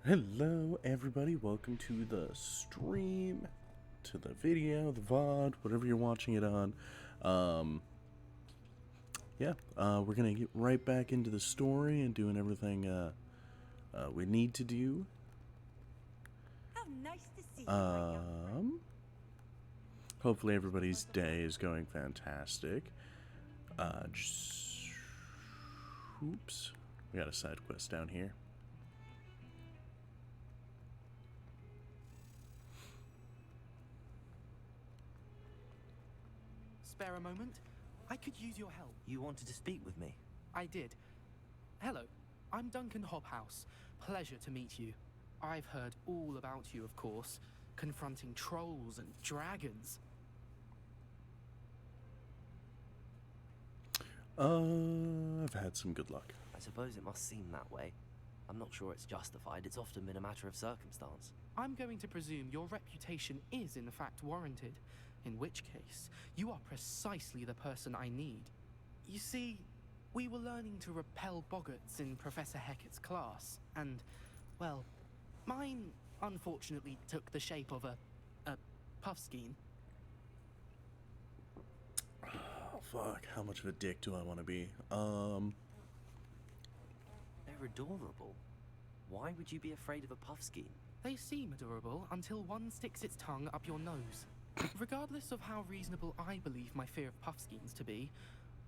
Hello everybody, welcome to the stream, to the video, the VOD, whatever you're watching it on. We're gonna get right back into the story and doing everything we need to do. How nice to see you, my young friend. Hopefully everybody's day is going fantastic. Oops, we got a side quest down here. Spare a moment? I could use your help. You wanted to speak with me? I did. Hello, I'm Duncan Hobhouse. Pleasure to meet you. I've heard all about you, of course, confronting trolls and dragons. I've had some good luck. I suppose it must seem that way. I'm not sure it's justified. It's often been a matter of circumstance. I'm going to presume your reputation is in fact warranted, in which case, you are precisely the person I need. You see, we were learning to repel boggarts in Professor Hecat's class, and, well, mine unfortunately took the shape of a puffskein. Oh fuck, how much of a dick do I want to be? They're adorable. Why would you be afraid of a puffskein? They seem adorable until one sticks its tongue up your nose. Regardless of how reasonable I believe my fear of puffskeins to be,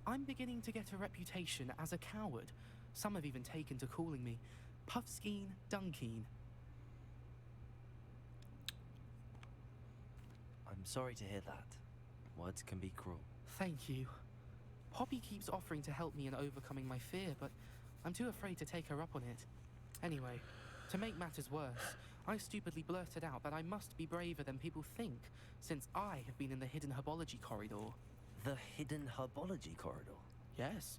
I'm beginning to get a reputation as a coward. Some have even taken to calling me Puffskein Dunkeen. I'm sorry to hear that. Words can be cruel. Thank you. Poppy keeps offering to help me in overcoming my fear, but I'm too afraid to take her up on it. Anyway, to make matters worse, I stupidly blurted out that I must be braver than people think, since I have been in the hidden herbology corridor. The hidden herbology corridor? Yes.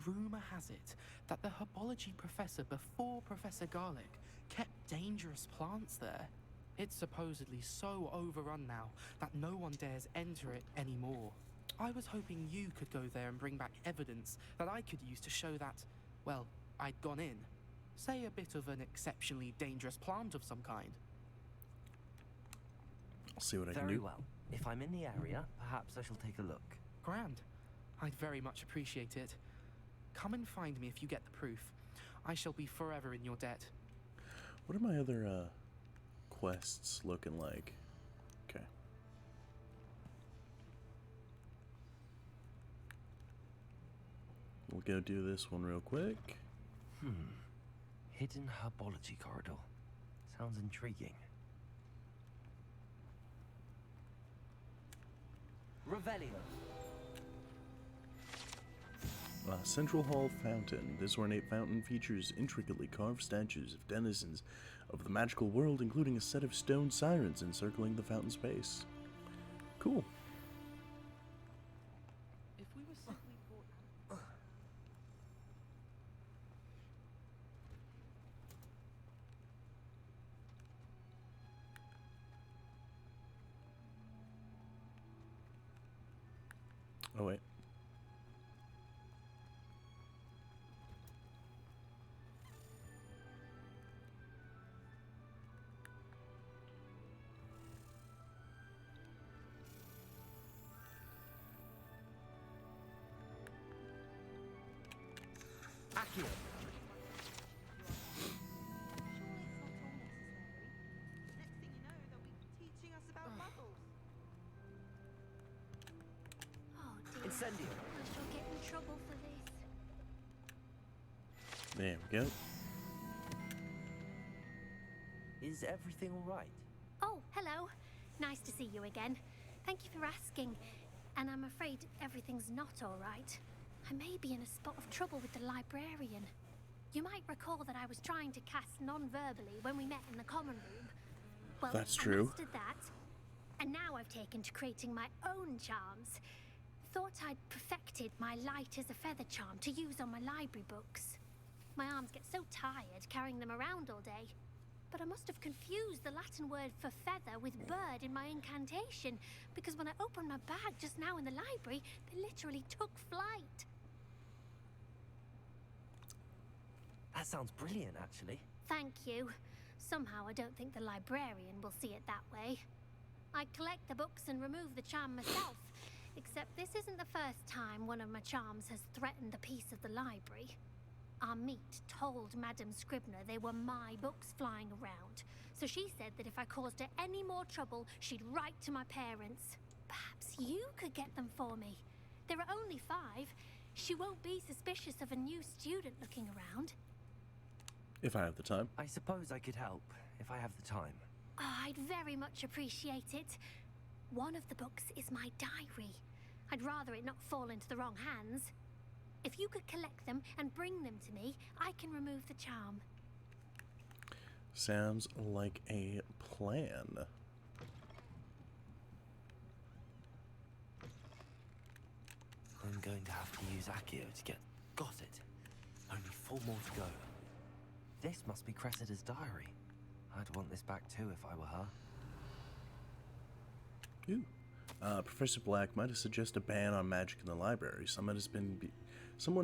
Rumor has it that the herbology professor before Professor Garlic kept dangerous plants there. It's supposedly so overrun now that no one dares enter it anymore. I was hoping you could go there and bring back evidence that I could use to show that, well, I'd gone in. Say a bit of an exceptionally dangerous plant of some kind. I'll see what I can do. Very well. If I'm in the area, perhaps I shall take a look. Grand. I'd very much appreciate it. Come and find me if you get the proof. I shall be forever in your debt. What are my other quests looking like? Okay. We'll go do this one real quick. Hidden herbology corridor. Sounds intriguing. Revelio. Central Hall Fountain. This ornate fountain features intricately carved statues of denizens of the magical world, including a set of stone sirens encircling the fountain's base. Cool. If we were simply brought... Oh wait. Accio. Incendio. I shall get in trouble for this. There we go. Is everything all right? Oh, hello. Nice to see you again. Thank you for asking. And I'm afraid everything's not all right. I may be in a spot of trouble with the librarian. You might recall that I was trying to cast non-verbally when we met in the common room. Well, That's true. I mastered that. And now I've taken to creating my own charms. Thought I'd perfected my light as a feather charm to use on my library books. My arms get so tired carrying them around all day. But I must have confused the Latin word for feather with bird in my incantation, because when I opened my bag just now in the library, they literally took flight. That sounds brilliant, actually. Thank you. Somehow I don't think the librarian will see it that way. I collect the books and remove the charm myself, except this isn't the first time one of my charms has threatened the peace of the library. Our meet told Madame Scribner they were my books flying around, so she said that if I caused her any more trouble, she'd write to my parents. Perhaps you could get them for me. There are only 5. She won't be suspicious of a new student looking around. If I have the time. I suppose I could help, if I have the time. Oh, I'd very much appreciate it. One of the books is my diary. I'd rather it not fall into the wrong hands. If you could collect them and bring them to me, I can remove the charm. Sounds like a plan. I'm going to have to use Accio to get... Got it. Only 4 more to go. This must be Cressida's diary. I'd want this back too if I were her. Ooh. Professor Black might have suggested a ban on magic in the library. Someone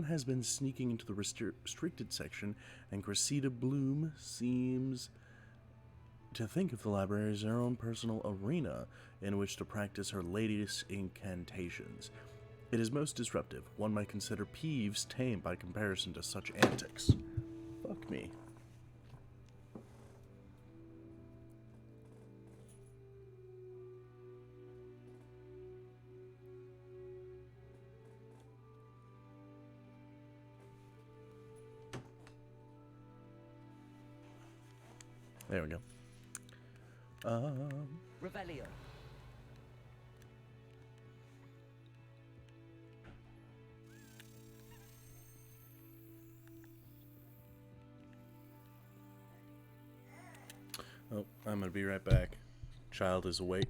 has been sneaking into the restricted section, and Cressida Bloom seems to think of the library as her own personal arena in which to practice her latest incantations. It is most disruptive. One might consider Peeves tame by comparison to such antics. Fuck me. There we go. Revelio. Oh, I'm gonna be right back. Child is awake.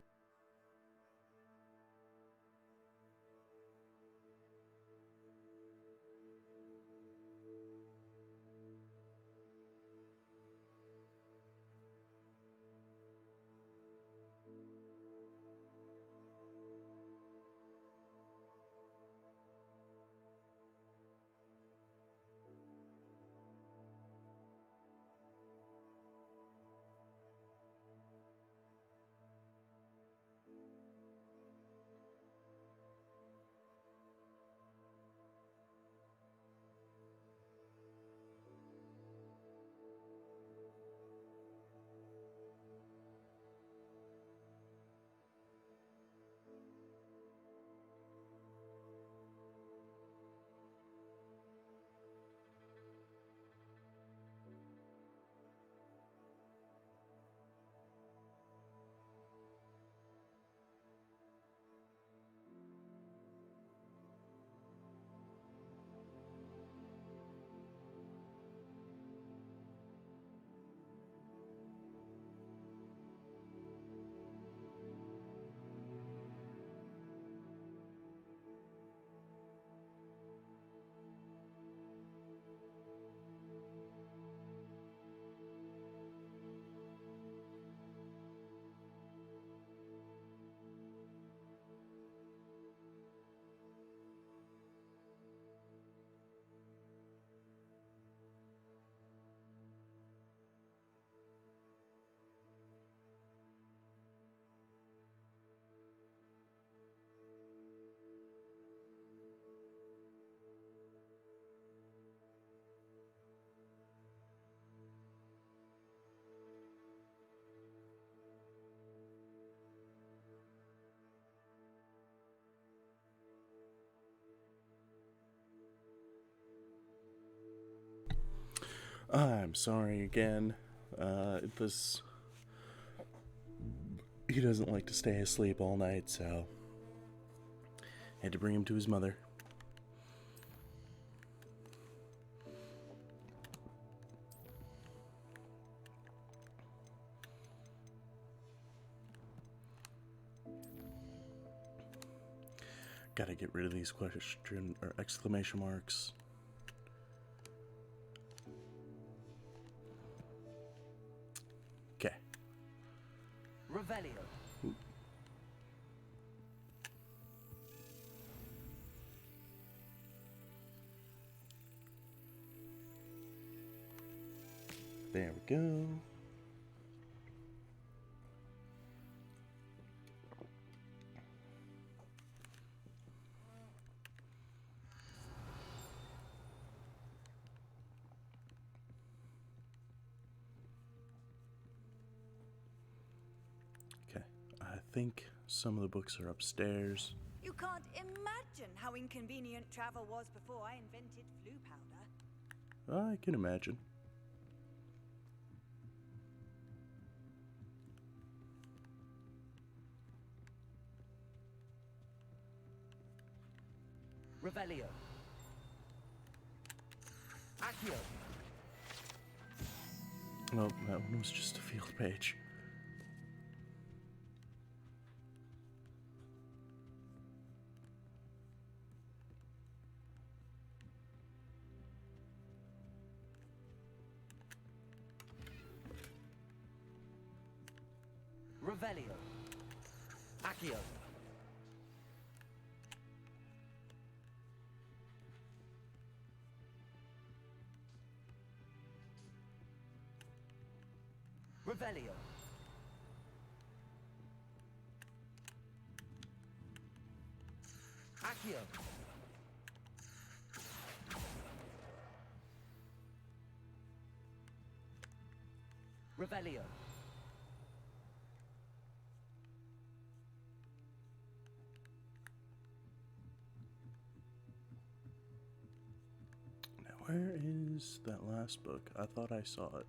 I'm sorry again. He doesn't like to stay asleep all night, so had to bring him to his mother. Gotta get rid of these question or exclamation marks. Okay. Revelio. There we go. think some of the books are upstairs. You can't imagine how inconvenient travel was before I invented flu powder. I can imagine. Revelio. Accio. Oh, that one was just a field page. Revelio. Accio. Revelio. Accio. Revelio. Now, where is that last book? I thought I saw it.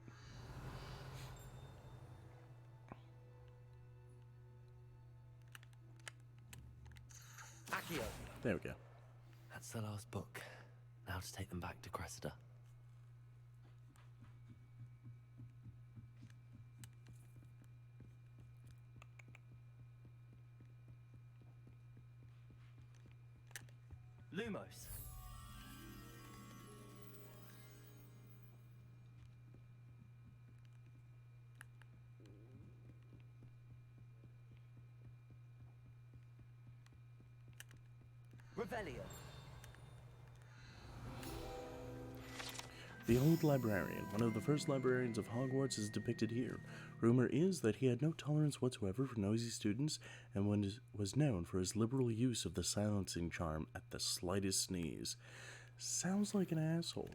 Accio. There we go. That's the last book. Now to take them back to Cressida. Lumos. Revelio. The old librarian, one of the first librarians of Hogwarts, is depicted here. Rumor is that he had no tolerance whatsoever for noisy students and was known for his liberal use of the silencing charm at the slightest sneeze. Sounds like an asshole,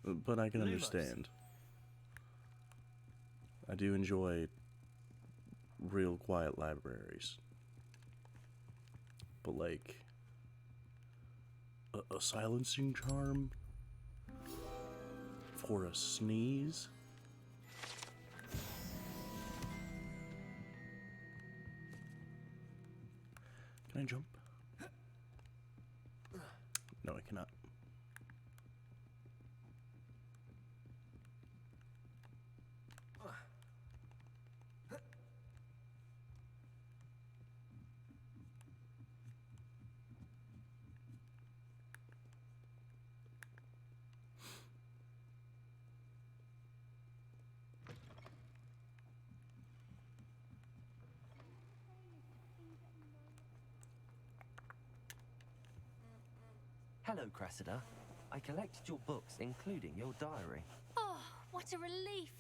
but I can understand. I do enjoy real quiet libraries. But like a silencing charm for a sneeze? Can I jump? No, I cannot. Hello, Cressida. I collected your books, including your diary. Oh, what a relief.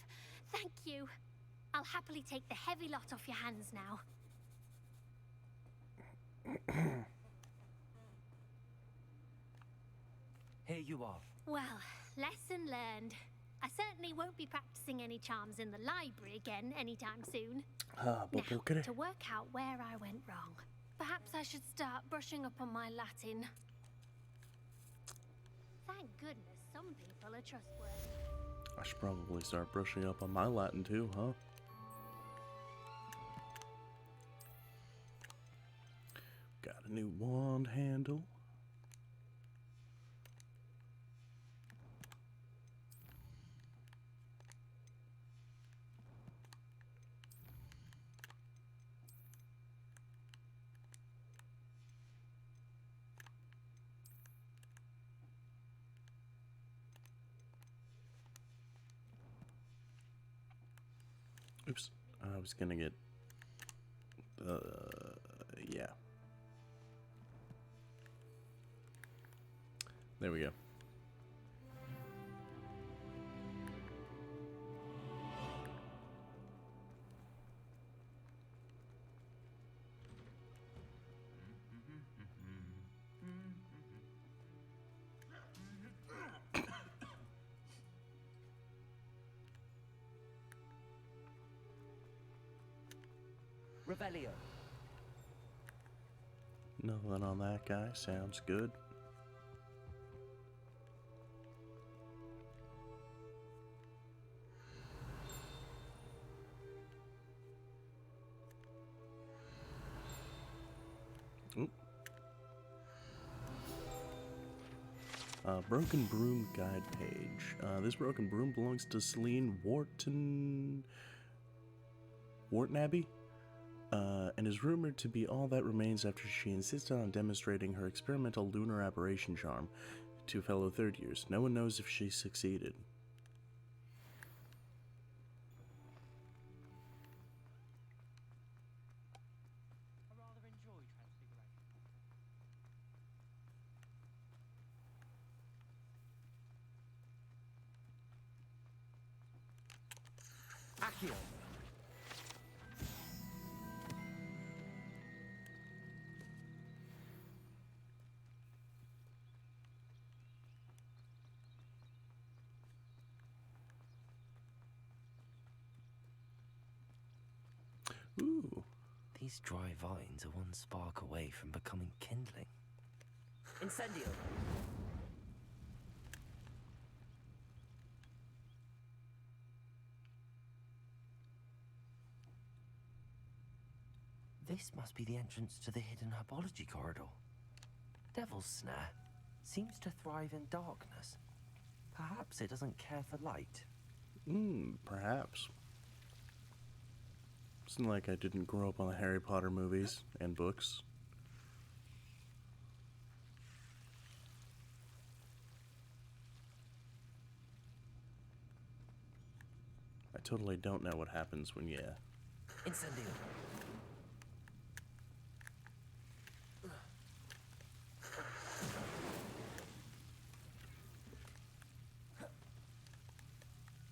Thank you. I'll happily take the heavy lot off your hands now. Here you are. Well, lesson learned. I certainly won't be practicing any charms in the library again anytime soon. Now, to work out where I went wrong. Perhaps I should start brushing up on my Latin. Thank goodness some people are trustworthy. I should probably start brushing up on my Latin too, huh? Got a new wand handle. Oops, I was gonna get, yeah. There we go. Revelio. Nothing on that guy. Sounds good. Oop. Broken Broom Guide page. This broken broom belongs to Celine Wharton-Abbey, and is rumored to be all that remains after she insisted on demonstrating her experimental lunar aberration charm to fellow third years. No one knows if she succeeded. I rather enjoy Transfiguration. Accio! Ooh. These dry vines are one spark away from becoming kindling. Incendio! This must be the entrance to the hidden herbology corridor. Devil's Snare seems to thrive in darkness. Perhaps it doesn't care for light. Perhaps. It's not like I didn't grow up on the Harry Potter movies and books. I totally don't know what happens when you... Incendio!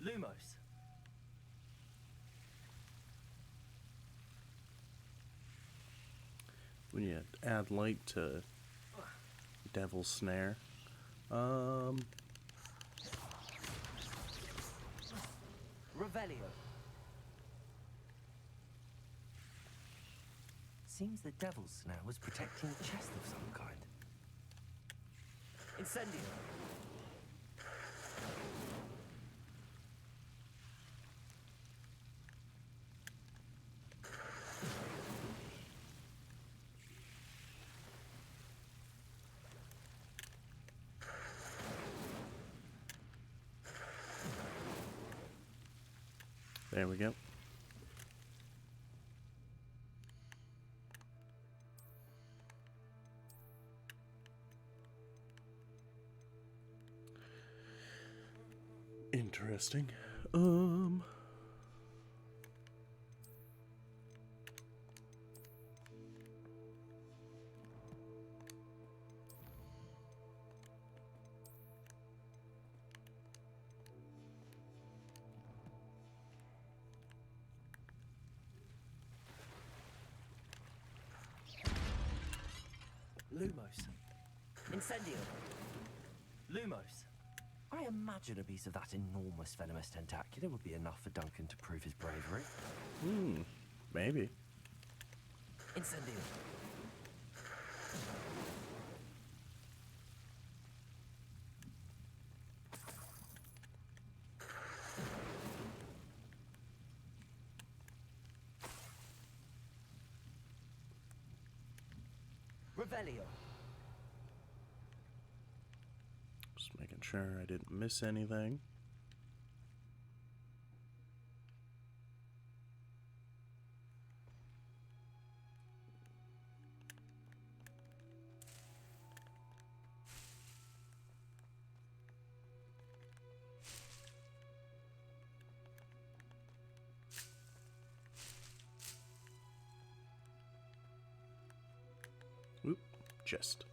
Lumos! When you add light to Devil's Snare. Revelio. Seems the Devil's Snare was protecting a chest of some kind. Incendio. There we go. Interesting. Lumos. Incendio. Lumos. I imagine a piece of that enormous venomous tentacular would be enough for Duncan to prove his bravery. Maybe. Incendio. Revelio. Just making sure I didn't miss anything. Oop, chest.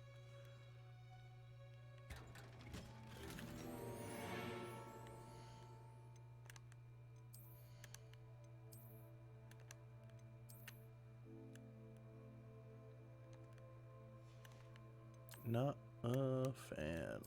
Not a fan.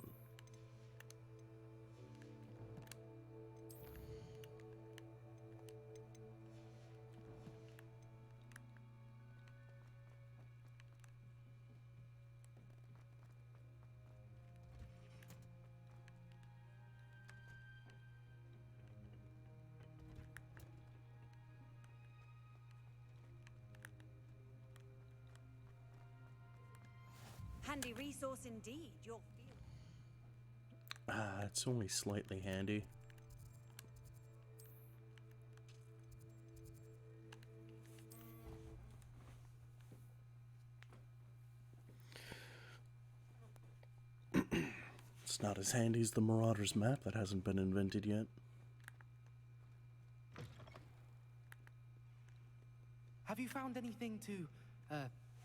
handy resource indeed. Your field. It's only slightly handy. It's not as handy as the Marauder's map that hasn't been invented yet. Have you found anything to,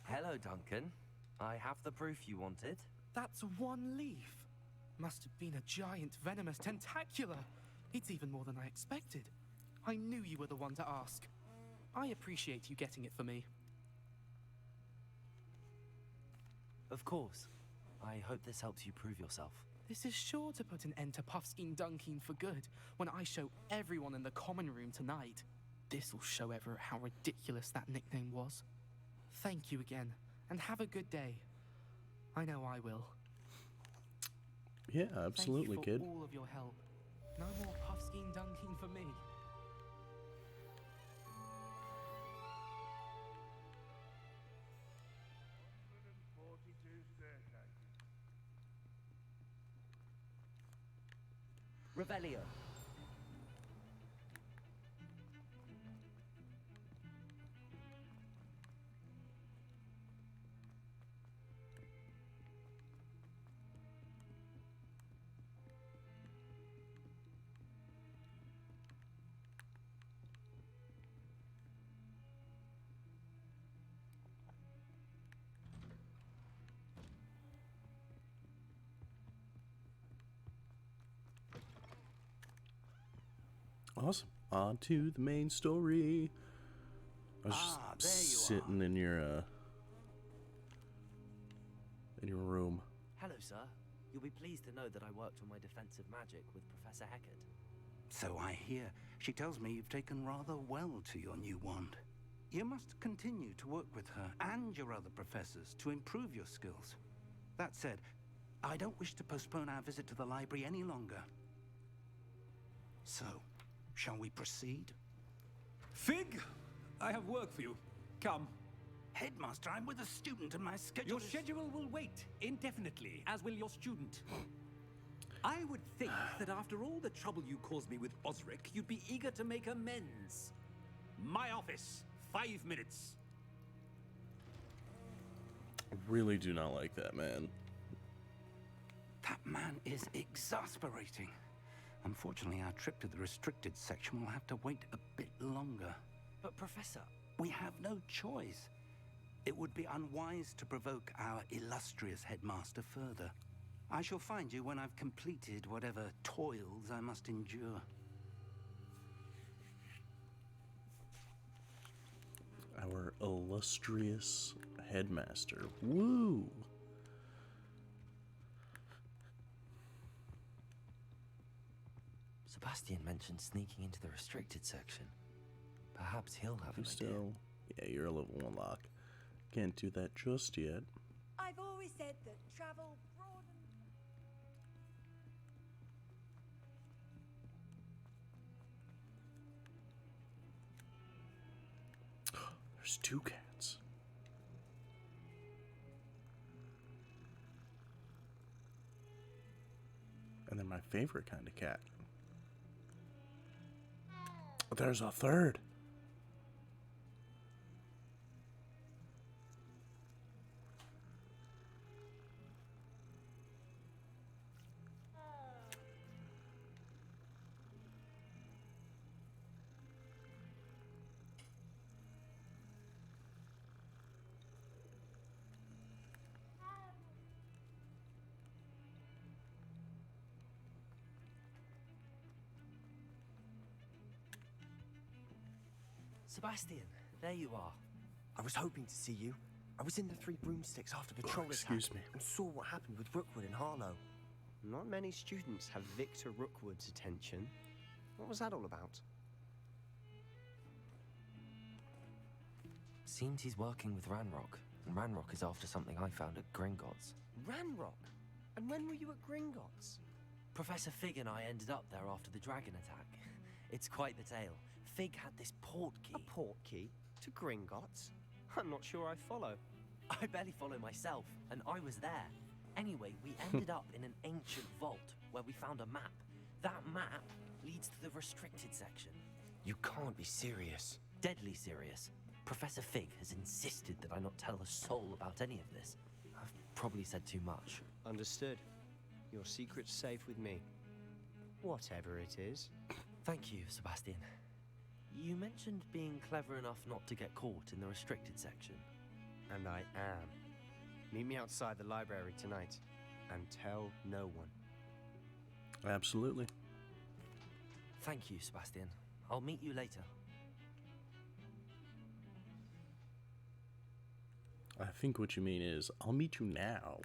Hello, Duncan. I have the proof you wanted. That's one leaf. Must have been a giant venomous tentacula. It's even more than I expected. I knew you were the one to ask. I appreciate you getting it for me. Of course. I hope this helps you prove yourself. This is sure to put an end to Puffskein Dunkeen for good when I show everyone in the common room tonight. This'll show Everett how ridiculous that nickname was. Thank you again, and have a good day. I know I will. Yeah, absolutely, Thank you for kid. all of your help. No more Puffskein Dunkeen for me. Revelio. Awesome. On to the main story. I was just sitting in your room. Hello, sir. You'll be pleased to know that I worked on my defensive magic with Professor Heckert. So I hear. She tells me you've taken rather well to your new wand. You must continue to work with her and your other professors to improve your skills. That said, I don't wish to postpone our visit to the library any longer. So, shall we proceed? Fig, I have work for you. Come. Headmaster, I'm with a student and my schedule Your schedule will wait indefinitely, as will your student. I would think that after all the trouble you caused me with Osric, you'd be eager to make amends. My office, 5 minutes. I really do not like that man. That man is exasperating. Unfortunately, our trip to the restricted section will have to wait a bit longer. But, Professor... We have no choice. It would be unwise to provoke our illustrious headmaster further. I shall find you when I've completed whatever toils I must endure. Our illustrious headmaster. Woo! Sebastian mentioned sneaking into the restricted section. Perhaps he'll have an idea. Still, yeah, you're a level 1 lock. Can't do that just yet. I've always said that travel broadens. There's 2 cats. And they're my favorite kind of cat. There's a 3rd. Sebastian, there you are. I was hoping to see you. I was in the Three Broomsticks after the troll excuse attack me. and saw what happened with Rookwood and Harlow. Not many students have Victor Rookwood's attention. What was that all about? Seems he's working with Ranrock, and Ranrock is after something I found at Gringotts. Ranrock? And when were you at Gringotts? Professor Fig and I ended up there after the dragon attack. It's quite the tale. Fig had this port key. A port key? To Gringotts? I'm not sure I follow. I barely follow myself, and I was there. Anyway, we ended up in an ancient vault where we found a map. That map leads to the restricted section. You can't be serious. Deadly serious. Professor Fig has insisted that I not tell a soul about any of this. I've probably said too much. Understood. Your secret's safe with me. Whatever it is. Thank you, Sebastian. You mentioned being clever enough not to get caught in the restricted section. And I am. Meet me outside the library tonight. And tell no one. Absolutely. Thank you, Sebastian. I'll meet you later. I think what you mean is, I'll meet you now.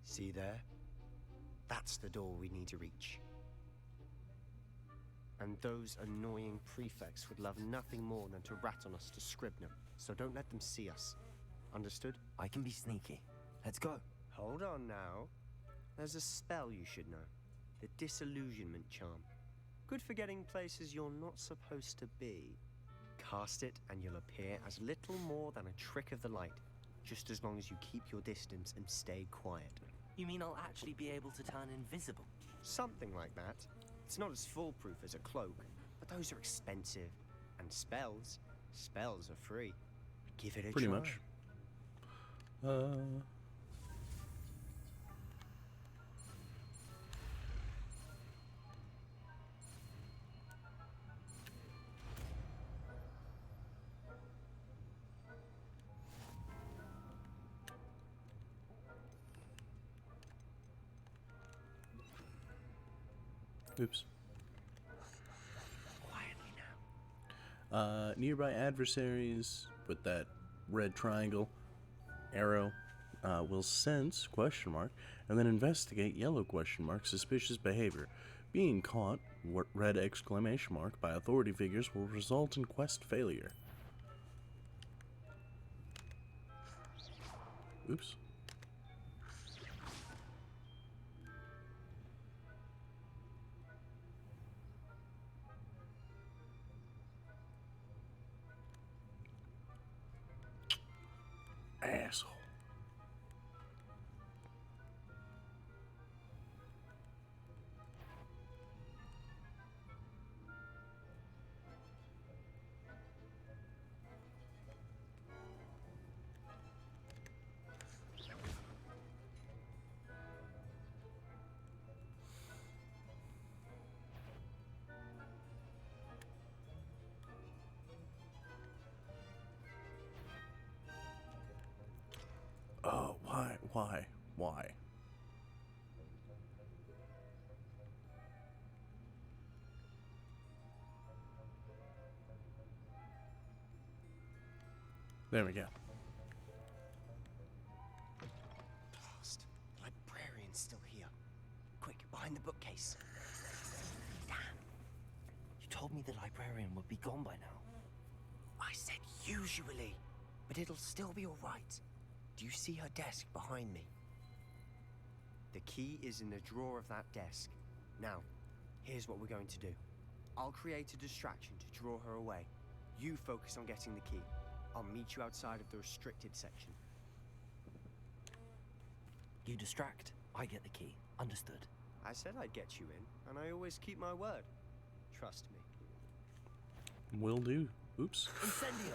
See there? That's the door we need to reach. And those annoying prefects would love nothing more than to rat on us to Scribner, so don't let them see us. Understood? I can be sneaky. Let's go. Hold on now. There's a spell you should know. The Disillusionment Charm. Good for getting places you're not supposed to be. Cast it and you'll appear as little more than a trick of the light, just as long as you keep your distance and stay quiet. You mean I'll actually be able to turn invisible? Something like that. It's not as foolproof as a cloak, but those are expensive. And spells are free. Give it a Pretty try. much. Oops. Quietly now. Nearby adversaries with that red triangle arrow will sense question mark and then investigate yellow question mark suspicious behavior. Being caught red exclamation mark by authority figures will result in quest failure. Oops. Asshole. Oh, why? There we go. Blast. The librarian's still here. Quick, behind the bookcase. Damn. You told me the librarian would be gone by now. I said usually, but it'll still be all right. Do you see her desk behind me? The key is in the drawer of that desk. Now, here's what we're going to do. I'll create a distraction to draw her away. You focus on getting the key. I'll meet you outside of the restricted section. You distract, I get the key. Understood. I said I'd get you in, and I always keep my word. Trust me. Will do. Oops. Incendio!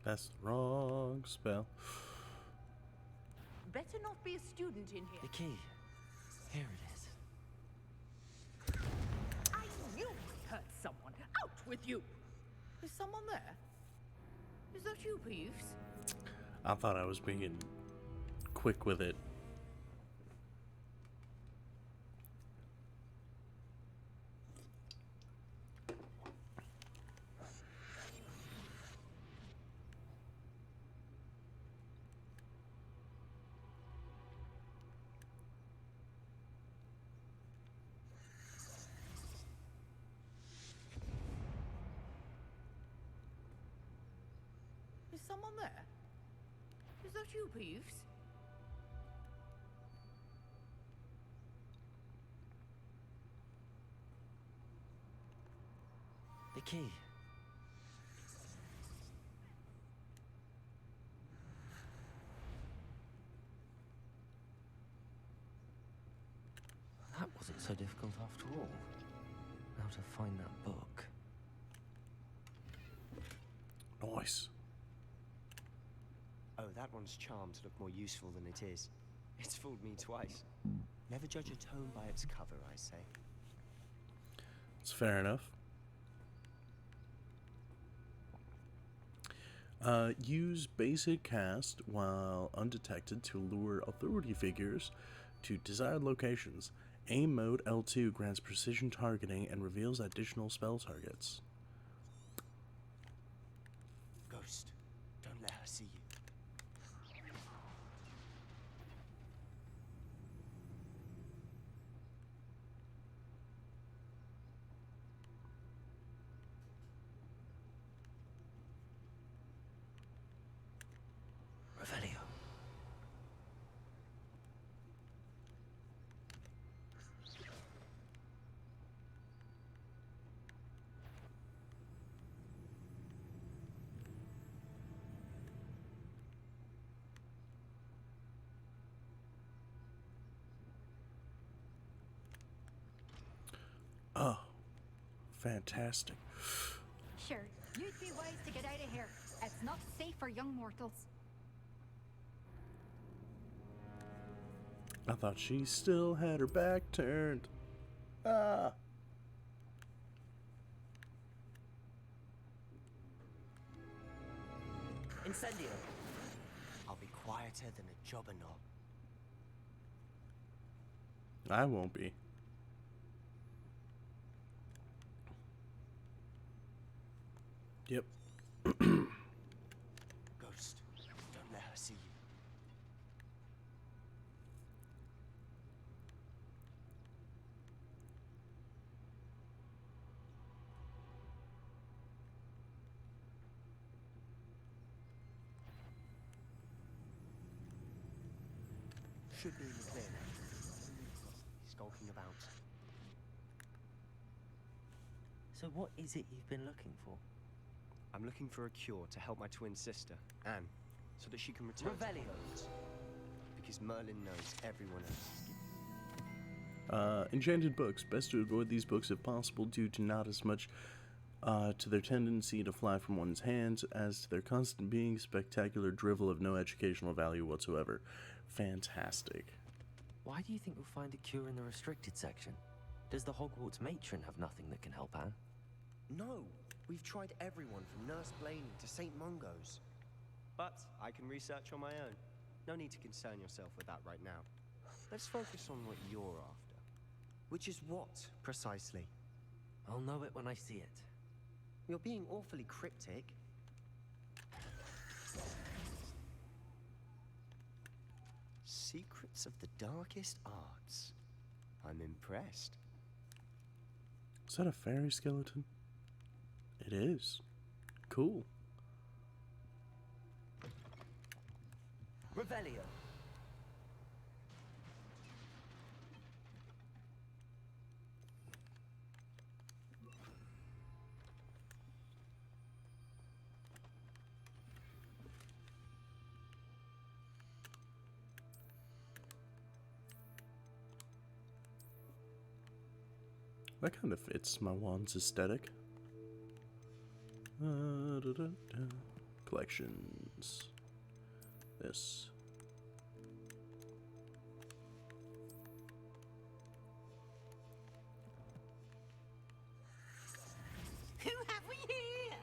That's the wrong spell. Better not be a student in The here. key. Here it is. I knew I hurt someone. Out with you! Is someone there? Is that you, Peeves? I thought I was being quick with it. Is someone there? Is that you, Peeves? key. That wasn't so difficult after all. Now to find that book. Nice. Oh, that one's charms look more useful than it is. It's fooled me twice. Never judge a tome by its cover, I say. It's fair enough. Use basic cast while undetected to lure authority figures to desired locations. Aim mode L2 grants precision targeting and reveals additional spell targets. Ghost, don't let her see you. Revelio. Oh, fantastic. Sure, you'd be wise to get out of here. It's not safe for young mortals. I thought she still had her back turned. Ah. Incendio. I'll be quieter than a jobber knob. I won't be. Yep. Ghost, don't let her see you. Should be in the clear now. Skulking about. So what is it you've been looking for? I'm looking for a cure to help my twin sister, Anne, so that she can return to Hogwarts. Because Merlin knows everyone else is. Enchanted books. Best to avoid these books if possible due to not as much to their tendency to fly from one's hands as to their constant being spectacular drivel of no educational value whatsoever. Fantastic. Why do you think you'll find a cure in the restricted section? Does the Hogwarts matron have nothing that can help Anne? No, we've tried everyone from Nurse Blaney to St. Mungo's. But I can research on my own. No need to concern yourself with that right now. Let's focus on what you're after. Which is what, precisely? I'll know it when I see it. You're being awfully cryptic. Secrets of the darkest arts. I'm impressed. Is that a fairy skeleton? It is. Cool. Revelio. That kind of fits my wand's aesthetic. Collections. This. Who have we here?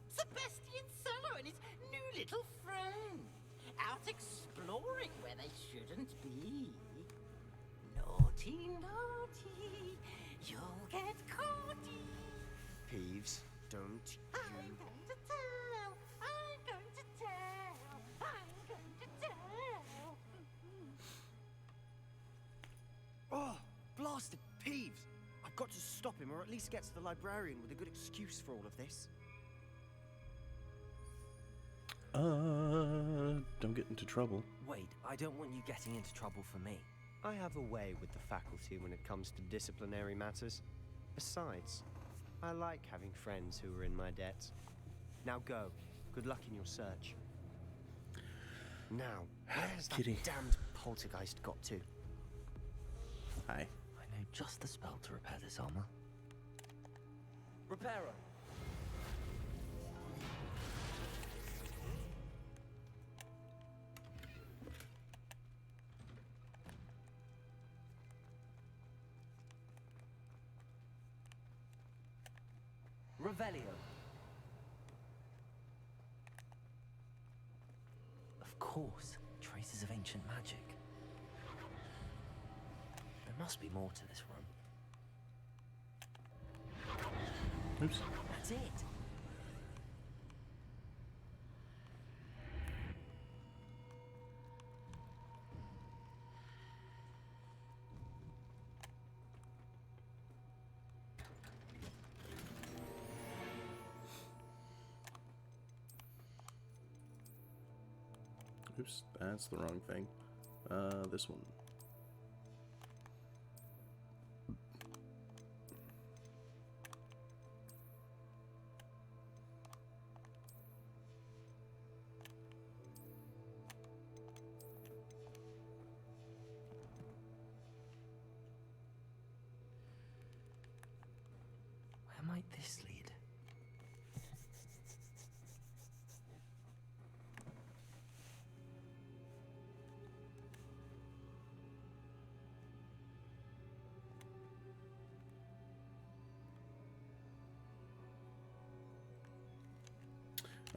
Sebastian Cello and his new little friend. Out exploring where they shouldn't be. Naughty, naughty. You'll get caughty. Peeves, don't I'm going to tell. I'm going to tell. I'm going to tell. Oh, blasted Peeves! I've got to stop him, or at least get to the librarian with a good excuse for all of this. Don't get into trouble. Wait, I don't want you getting into trouble for me. I have a way with the faculty when it comes to disciplinary matters. Besides, I like having friends who are in my debt. Now go. Good luck in your search. Now, where's that Kitty. damned poltergeist got to? Hi. I know just the spell to repair this armor. Reparo! Revelio. Of course, traces of ancient magic. There must be more to this room. Oops. That's it. Oops, that's the wrong thing. This one. Where might this lead?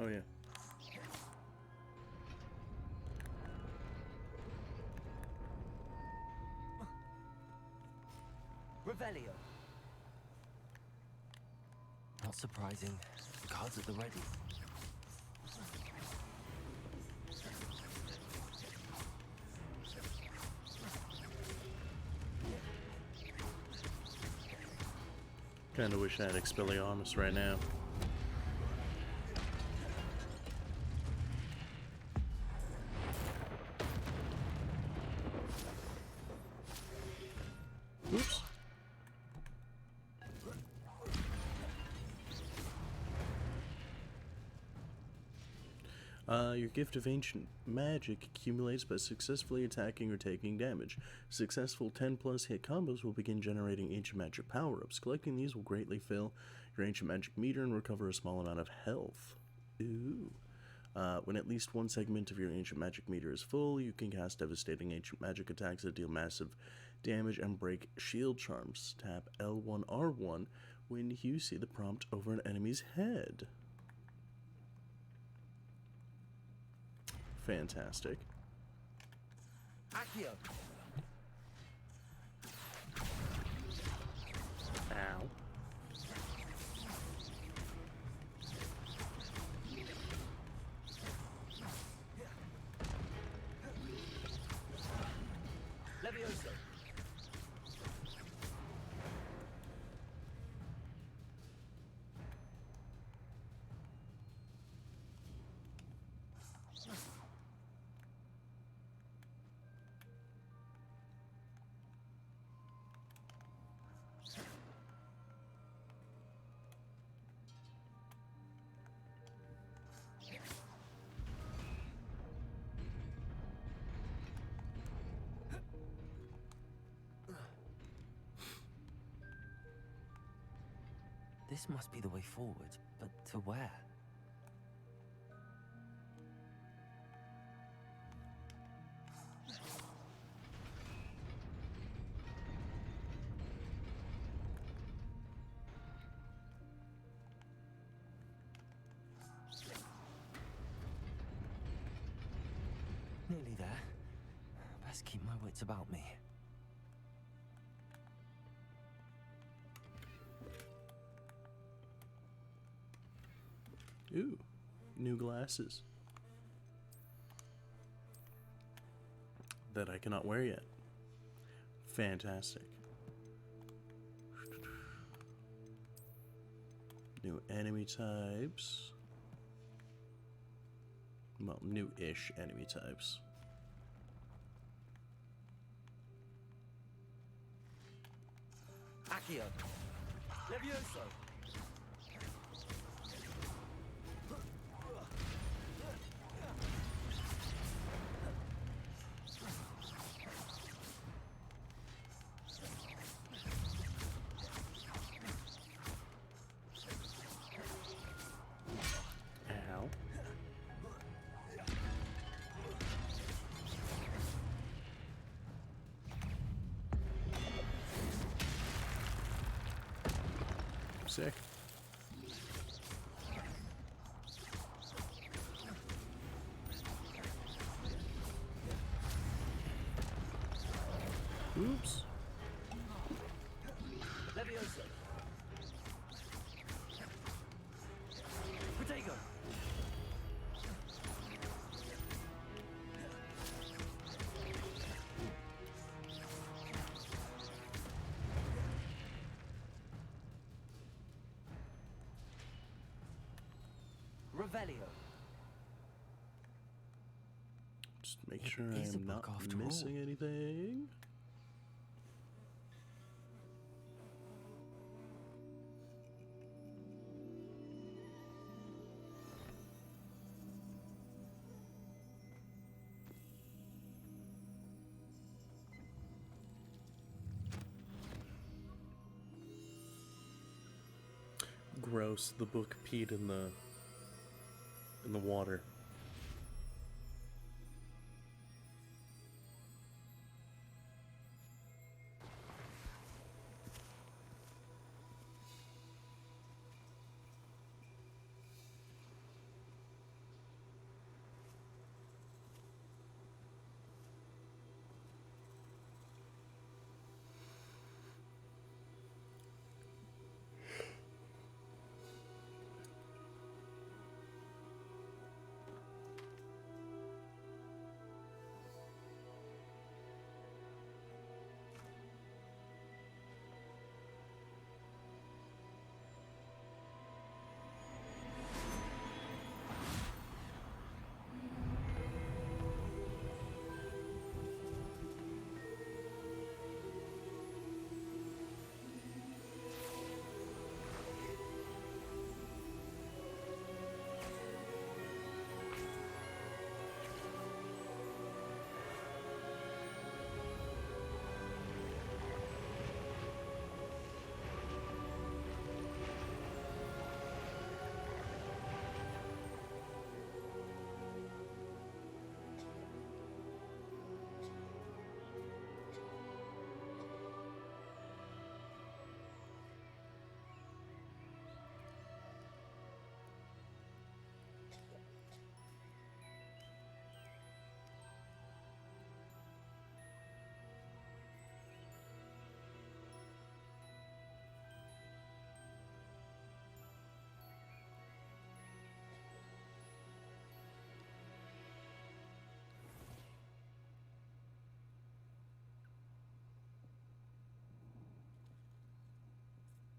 Oh yeah. Revelio. Not surprising. The guards at the ready. Kinda wish I had Expelliarmus right now. Oops. Your gift of ancient magic accumulates by successfully attacking or taking damage. Successful 10+ hit combos will begin generating ancient magic power-ups. Collecting these will greatly fill your ancient magic meter and recover a small amount of health. Ooh. When at least one segment of your ancient magic meter is full, you can cast devastating ancient magic attacks that deal massive damage and break shield charms. Tap L1R1 when you see the prompt over an enemy's head. Fantastic. Accio. Ow. Levioso. This must be the way forward, but to where? Nearly there. Best keep my wits about me. Ooh, new glasses that I cannot wear yet. Fantastic. New enemy types. Well, new-ish enemy types. Accio. Levioso. Sick. Oops. Leviosa. Protego. Revelio. Just make sure is a I'm not book after all. missing anything. Gross. The book peed in the water.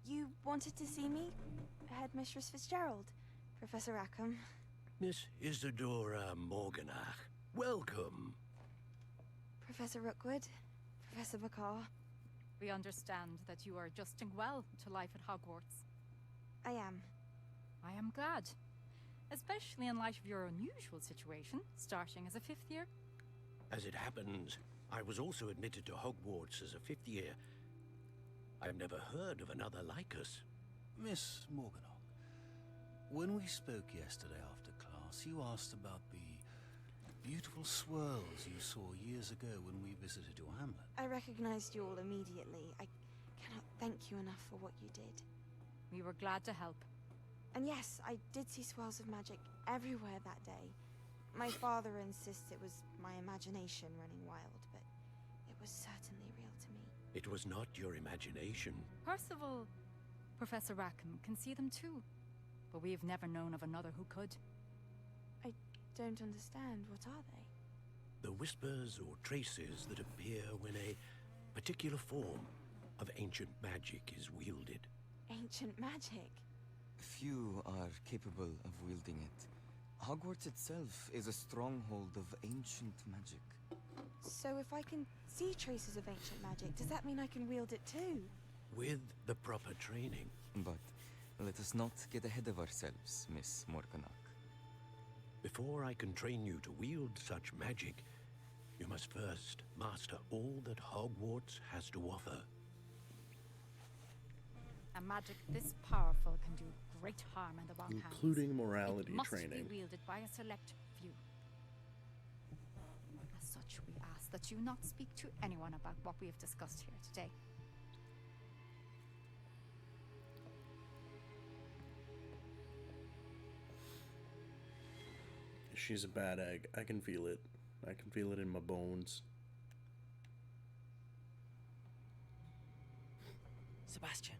You wanted to see me? Headmistress Fitzgerald, Professor Rackham. Miss Isadora Morganach, welcome. Professor Rookwood, Professor Bakar. We understand that you are adjusting well to life at Hogwarts. I am. I am glad. Especially in light of your unusual situation, starting as a 5th year. As it happens, I was also admitted to Hogwarts as a 5th year. I've never heard of another like us. Miss Morganach, when we spoke yesterday after class, you asked about the beautiful swirls you saw years ago when we visited your hamlet. I recognized you all immediately. I cannot thank you enough for what you did. We were glad to help. And yes, I did see swirls of magic everywhere that day. My father insists it was my imagination running wild, but it was certainly real to me. It was not your imagination. Percival, Professor Rackham can see them too. But we have never known of another who could. I don't understand. What are they? The whispers or traces that appear when a particular form of ancient magic is wielded. Ancient magic? Few are capable of wielding it. Hogwarts itself is a stronghold of ancient magic. So if I can see traces of ancient magic, does that mean I can wield it too? With the proper training. But let us not get ahead of ourselves, Miss Morganach. Before I can train you to wield such magic, you must first master all that Hogwarts has to offer. A magic this powerful can do great harm in the wrong hands. Including morality it must training. be wielded by a select few. As such, we ask that you not speak to anyone about what we have discussed here today. She's a bad egg. I can feel it. I can feel it in my bones. Sebastian.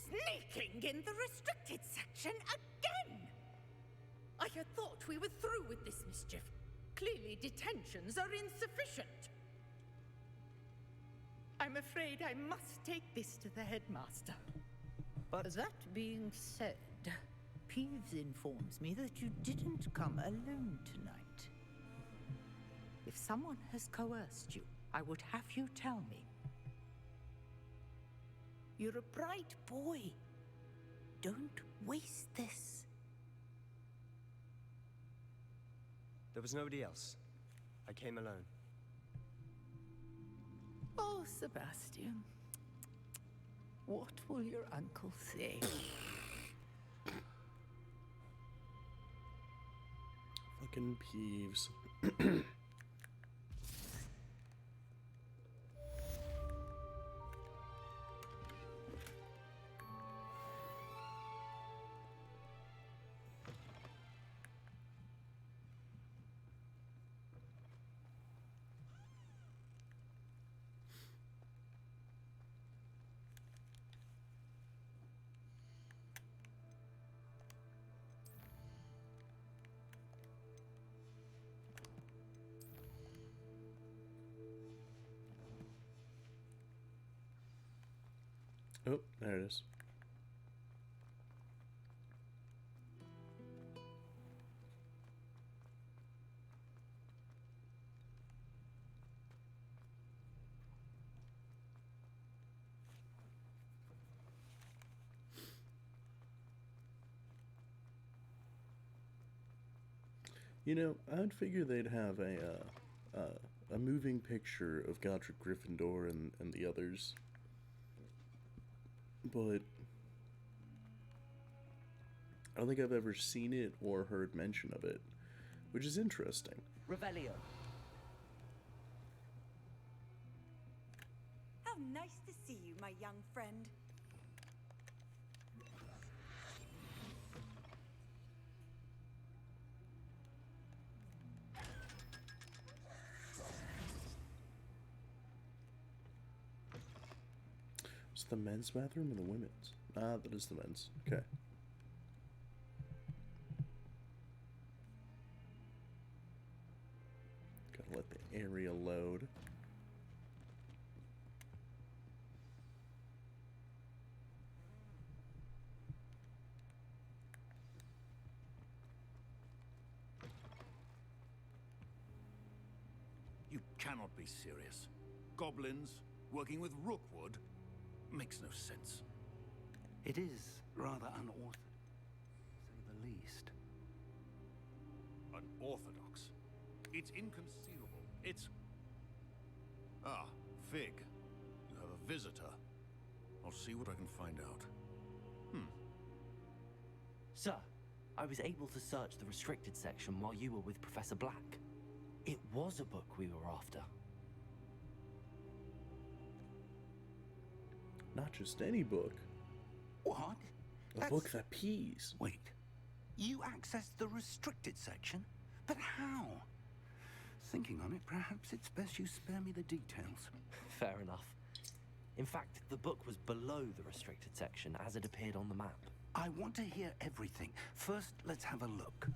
Sneaking in the restricted section again! I had thought we were through with this mischief. Clearly detentions are insufficient. I'm afraid I must take this to the headmaster. But that being said, Peeves informs me that you didn't come alone tonight. If someone has coerced you, I would have you tell me. You're a bright boy. Don't waste this. There was nobody else. I came alone. Oh, Sebastian. What will your uncle say? Fucking Peeves. Oh, there it is. You know, I'd figure they'd have a moving picture of Godric Gryffindor and the others. But I don't think I've ever seen it or heard mention of it, which is interesting. Revelio. How nice to see you, my young friend. Is the men's bathroom or the women's? Ah, that is the men's. Okay. Gotta let the area load. You cannot be serious. Goblins working with Rookwood? Makes no sense. It is rather unorthodox, to say the least. Unorthodox? It's inconceivable. It's... Ah, Fig. You have a visitor. I'll see what I can find out. Sir, I was able to search the restricted section while you were with Professor Black. It was a book we were after. Not just any book. What? A book that pees. Wait. You accessed the restricted section? But how? Thinking on it, perhaps it's best you spare me the details. Fair enough. In fact, the book was below the restricted section as it appeared on the map. I want to hear everything. First, let's have a look.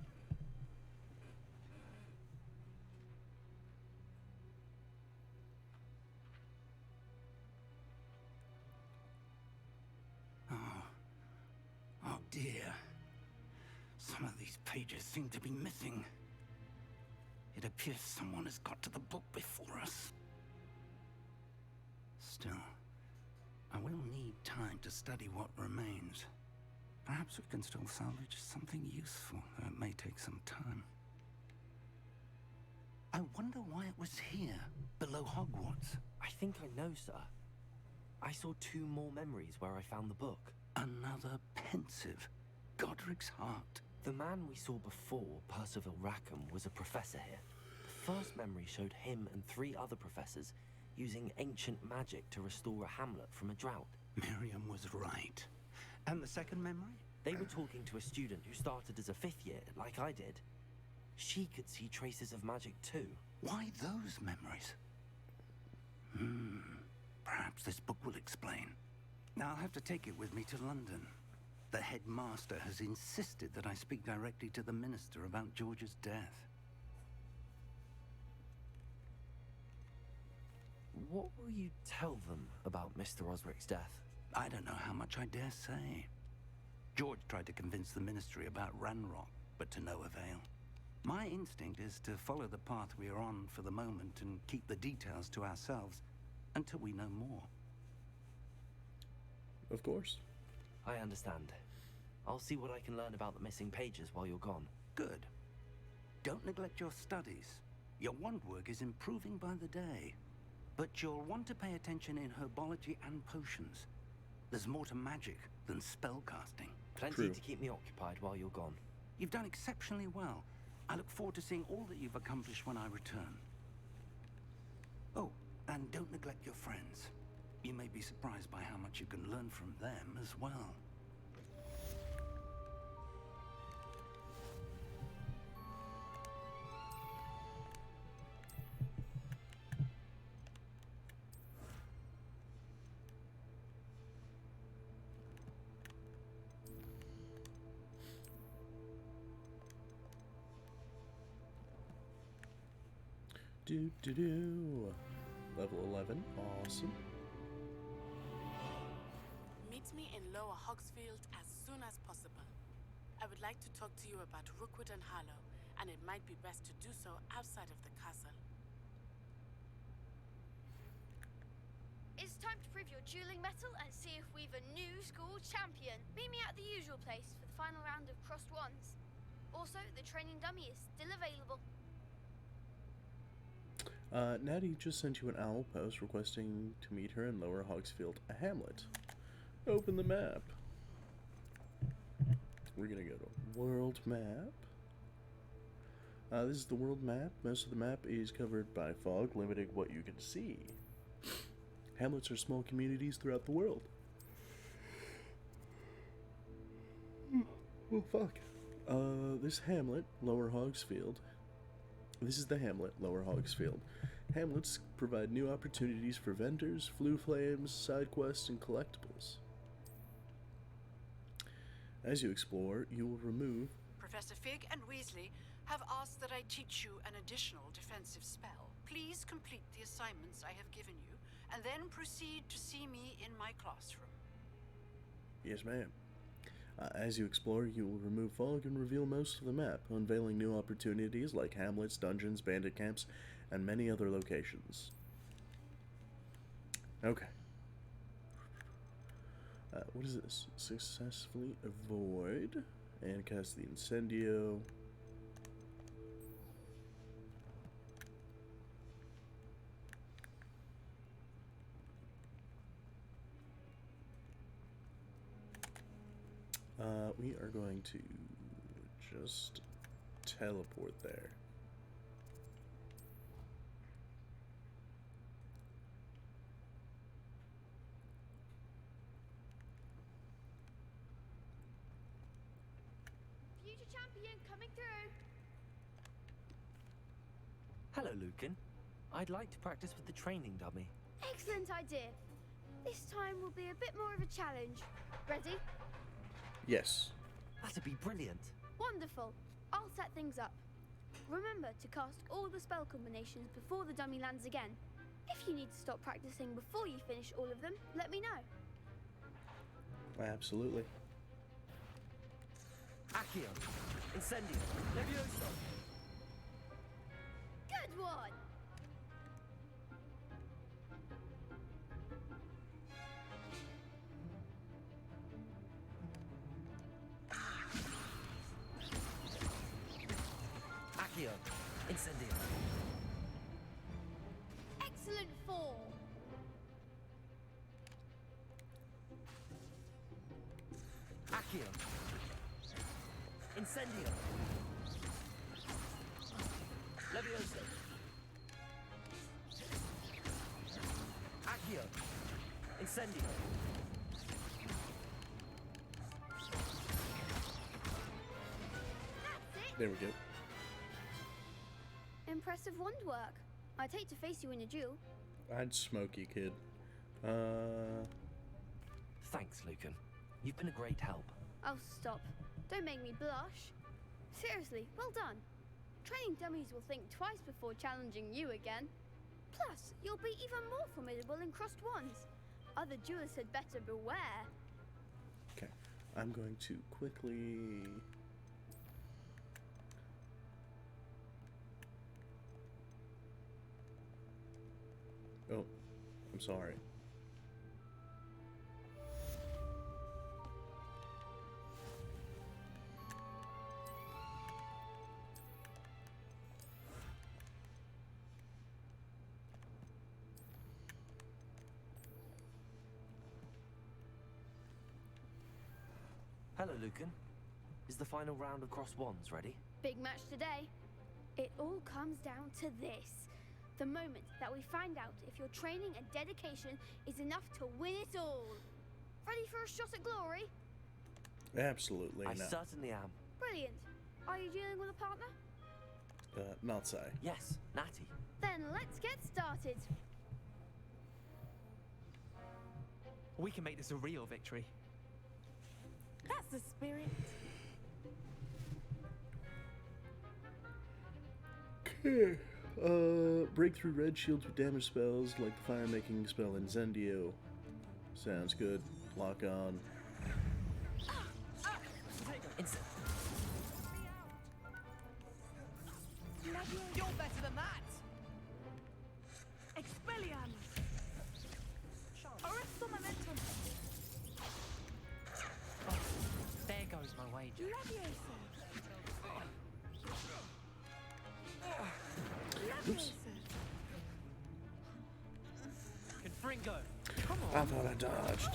Oh dear. Some of these pages seem to be missing. It appears someone has got to the book before us. Still, I will need time to study what remains. Perhaps we can still salvage something useful, though it may take some time. I wonder why it was here, below Hogwarts. I think I know, sir. I saw 2 more memories where I found the book. Another pensive. Godric's heart. The man we saw before, Percival Rackham, was a professor here. The first memory showed him and 3 other professors using ancient magic to restore a hamlet from a drought. Miriam was right. And the second memory? They were talking to a student who started as a 5th year, like I did. She could see traces of magic too. Why those memories? Perhaps this book will explain. Now I'll have to take it with me to London. The headmaster has insisted that I speak directly to the minister about George's death. What will you tell them about Mr. Osric's death? I don't know how much I dare say. George tried to convince the ministry about Ranrock, but to no avail. My instinct is to follow the path we are on for the moment and keep the details to ourselves until we know more. Of course. I understand. I'll see what I can learn about the missing pages while you're gone. Good. Don't neglect your studies. Your wand work is improving by the day. But you'll want to pay attention in herbology and potions. There's more to magic than spellcasting. Plenty to keep me occupied while you're gone. You've done exceptionally well. I look forward to seeing all that you've accomplished when I return. Oh, and don't neglect your friends. You may be surprised by how much you can learn from them as well. Level 11, awesome. Meet me in Lower Hogsfield as soon as possible. I would like to talk to you about Rookwood and Harlow, and it might be best to do so outside of the castle. It's time to prove your dueling mettle and see if we've a new school champion. Meet me at the usual place for the final round of crossed wands. Also, the training dummy is still available. Natty just sent you an owl post requesting to meet her in Lower Hogsfield, a hamlet. Open the map. We're gonna go to world map. This is the world map. Most of the map is covered by fog, limiting what you can see. Hamlets are small communities throughout the world. Oh, fuck. This hamlet, Lower Hogsfield. This is the hamlet, Lower Hogsfield. Hamlets provide new opportunities for vendors, flue flames, side quests, and collectibles. As you explore, you will remove... Professor Fig and Weasley have asked that I teach you an additional defensive spell. Please complete the assignments I have given you, and then proceed to see me in my classroom. Yes, ma'am. As you explore, you will remove fog and reveal most of the map, unveiling new opportunities like hamlets, dungeons, bandit camps, and many other locations. Okay. What is this? Successfully avoid and cast the Incendio. We are going to just teleport there. Future champion coming through. Hello, Lucan. I'd like to practice with the training dummy. Excellent idea. This time will be a bit more of a challenge. Ready? Yes. That'd be brilliant. Wonderful. I'll set things up. Remember to cast all the spell combinations before the dummy lands again. If you need to stop practicing before you finish all of them, let me know. Absolutely. Accio, Incendio, Levioso. Good one! Accio, Incendio. Excellent form! Accio, Incendio. Levioso. Accio, Incendio. There we go. Impressive wand work. I'd hate to face you in a duel. I'd smoke you, kid. Thanks, Lucan. You've been a great help. Oh, stop. Don't make me blush. Seriously, well done. Training dummies will think twice before challenging you again. Plus, you'll be even more formidable in crossed wands. Other duelists had better beware. Okay, I'm going to quickly... Oh, I'm sorry. Hello, Lucan. Is the final round of crossed wands ready? Big match today. It all comes down to this. The moment that we find out if your training and dedication is enough to win it all. Ready for a shot at glory? Absolutely I not. certainly am. Brilliant. Are you dealing with a partner? Not say. Yes, Natty. Then let's get started. We can make this a real victory. That's the spirit. Okay. Breakthrough red shields with damage spells like the fire-making spell Incendio. Sounds good. Lock on. You're better than that! Expelliarmus! Arresto momentum! Oh, there goes my wager. Leviosa! Oops. Confringo! I thought I dodged.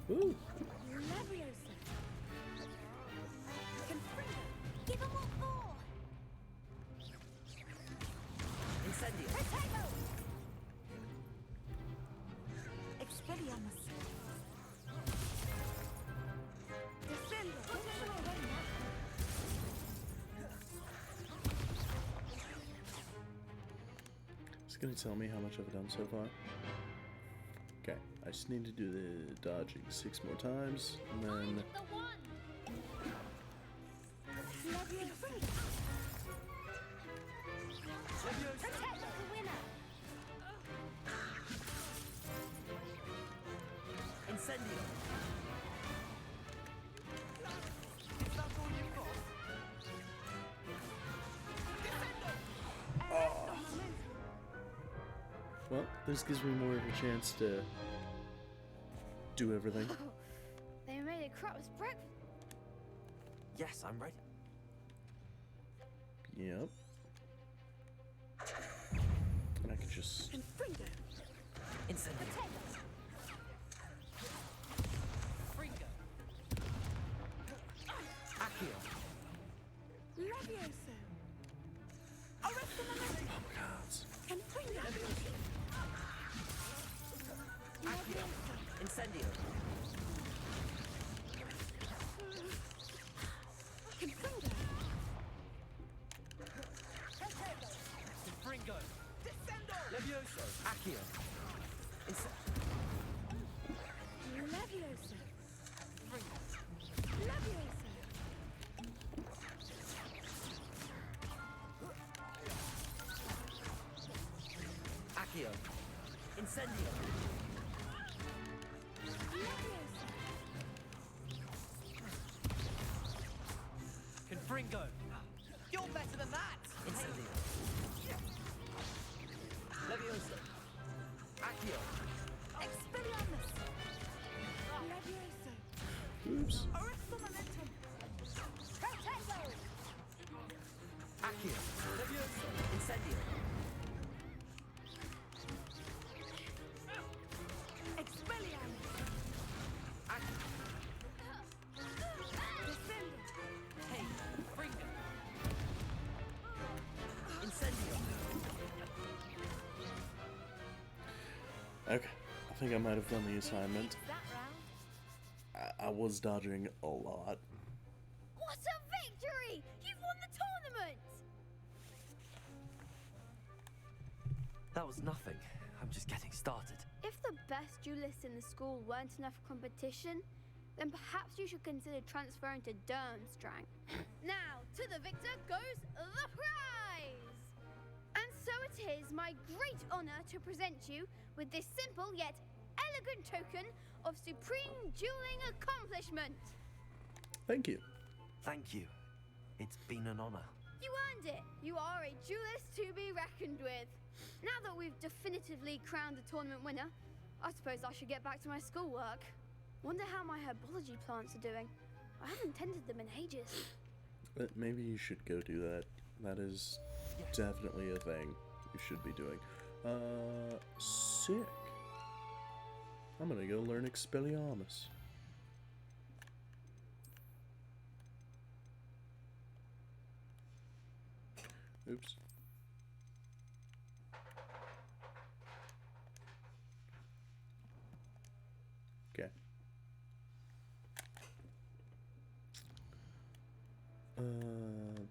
Ooh. Leviosa! Confringo! Give him what for! Incendio! Protego! Expelliarmus! Descendo! It's gonna tell me how much I've done so far. Okay, I just need to do the dodging 6 more times, and then... The one! Protego the winner! Incendio! Is that all you've got? Well, this gives me more of a chance to do everything. They made a crap's breakfast. Yes, I'm ready. Yep. And I can just... Confringo! Incendio! Fringo! Accio! Leviosa! Arresto momentum! Oh my gods. Confringo! Accio! Incendio! Confringo! Confringo! Levioso! Accio! Leviosa! Leviosa! Accio! Incendio! Leviosa! Confringo! You're better than that! Incendio! Levioso! Accio! Expelliarmus! Leviosa! Oops. Arresto momentum! Protego! Accio! Levioso! Incendio! Expelliarmus! Accio! Descendo! Hey, Fringo! Incendio! Okay, I think I might have done the assignment. That round. I was dodging a lot. What a victory! You've won the tournament! That was nothing. I'm just getting started. If the best duelists in the school weren't enough competition, then perhaps you should consider transferring to Durmstrang. Now, to the victor goes the prize! And so it is my great honor to present you with this simple yet elegant token of supreme dueling accomplishment. Thank you. Thank you. It's been an honor. You earned it. You are a duelist to be reckoned with. Now that we've definitively crowned the tournament winner, I suppose I should get back to my schoolwork. Wonder how my herbology plants are doing. I haven't tended them in ages. Maybe you should go do that. That is definitely a thing you should be doing. Sick. I'm gonna go learn Expelliarmus. Oops. Okay.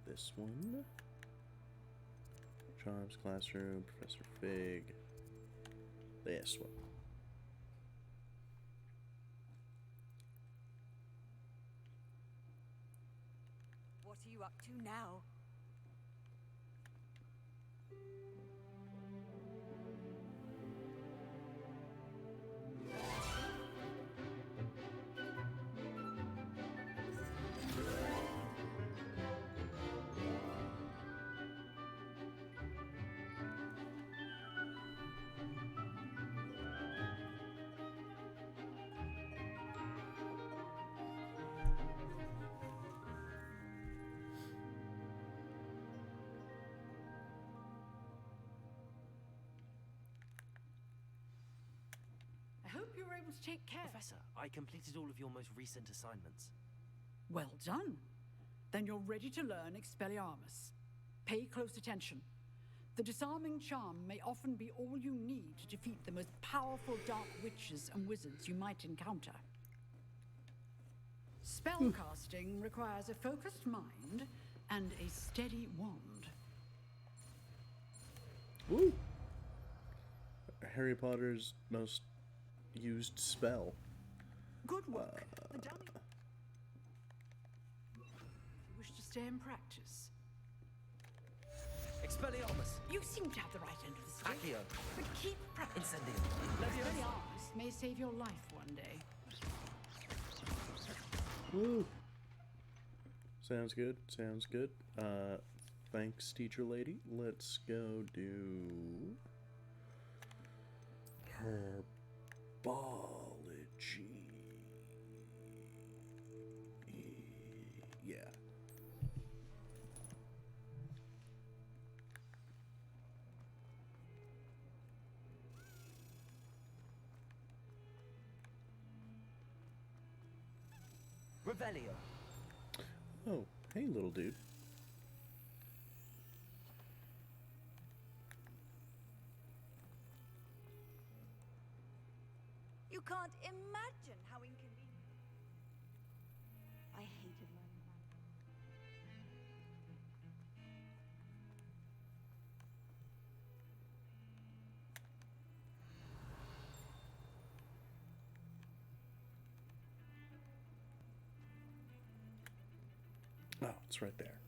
This one. Charms Classroom, Professor Fig. This one. What are you up to now? I hope you were able to take care. Professor, I completed all of your most recent assignments. Well done. Then you're ready to learn Expelliarmus. Pay close attention. The disarming charm may often be all you need to defeat the most powerful dark witches and wizards you might encounter. Spellcasting requires a focused mind and a steady wand. Woo! Harry Potter's most used spell. Good work. The dummy. You wish to stay and practice. Expelliarmus! You seem to have the right end of the stick. Accio. But keep practicing. Incendium. Expelliarmus may save your life one day. Woo! Sounds good. Sounds good. Thanks, teacher lady. Let's go do herbology. Yeah. Revelio. Oh, hey, little dude. You can't imagine how inconvenient. I hated learning Latin. Oh, it's right there.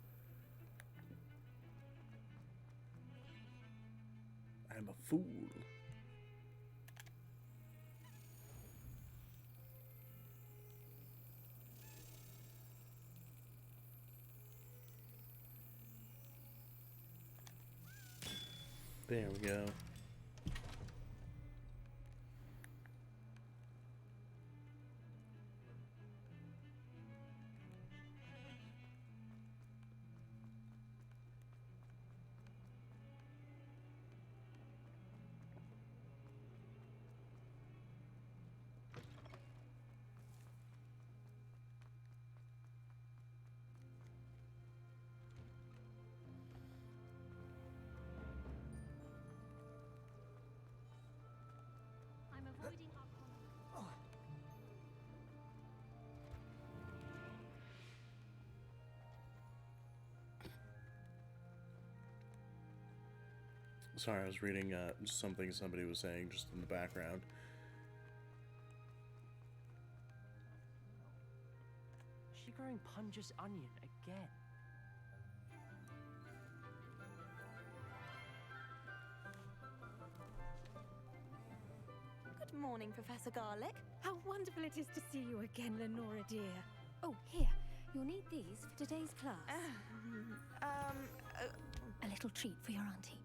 I'm a fool. There we go. Sorry, I was reading something somebody was saying just in the background. Is she growing Punja's onion again? Good morning, Professor Garlic. How wonderful it is to see you again, Lenora dear. Oh, here. You'll need these for today's class. A little treat for your auntie.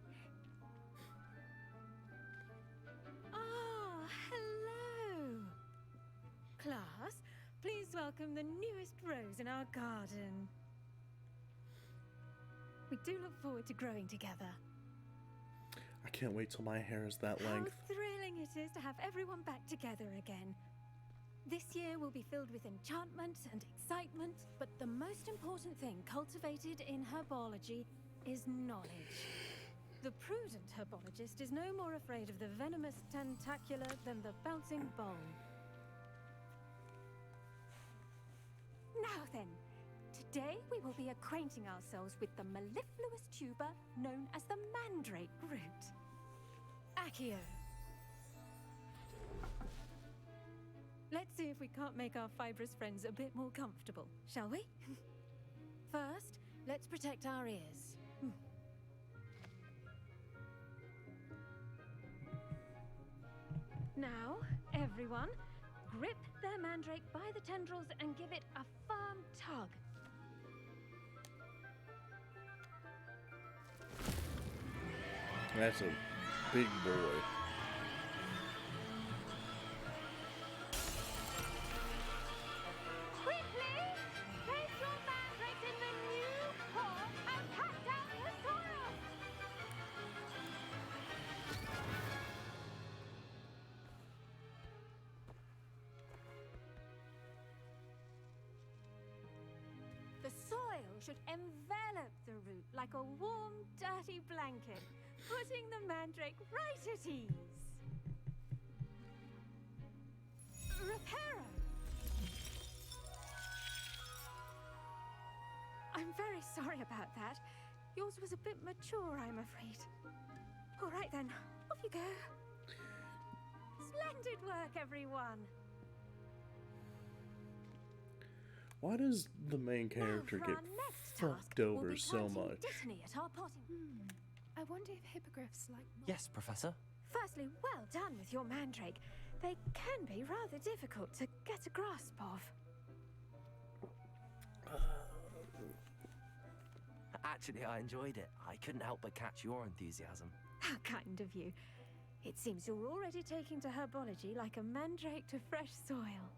Ah, hello. Class, please welcome the newest rose in our garden. We do look forward to growing together. I can't wait till my hair is that length. How thrilling it is to have everyone back together again. This year will be filled with enchantment and excitement, but the most important thing cultivated in herbology is knowledge. The prudent herbologist is no more afraid of the venomous tentacular than the bouncing bowl. Now then, today we will be acquainting ourselves with the mellifluous tuber known as the mandrake root. Accio. Let's see if we can't make our fibrous friends a bit more comfortable, shall we? First, let's protect our ears. Now, everyone, grip their mandrake by the tendrils and give it a firm tug. That's a big boy. Quickly, place your mandrakes in the new pot and pack down the soil. The soil should envelop the root like a warm, dirty blanket, putting the mandrake right at ease. Reparo! I'm very sorry about that. Yours was a bit mature, I'm afraid. All right then, off you go. Splendid work, everyone. Why does the main character Now for get our next fucked task, we'll over be so planting much? Dittany at our potting. I wonder if hippogriffs like... Yes, Professor. Firstly, well done with your mandrake. They can be rather difficult to get a grasp of. Actually, I enjoyed it. I couldn't help but catch your enthusiasm. How kind of you. It seems you're already taking to herbology like a mandrake to fresh soil.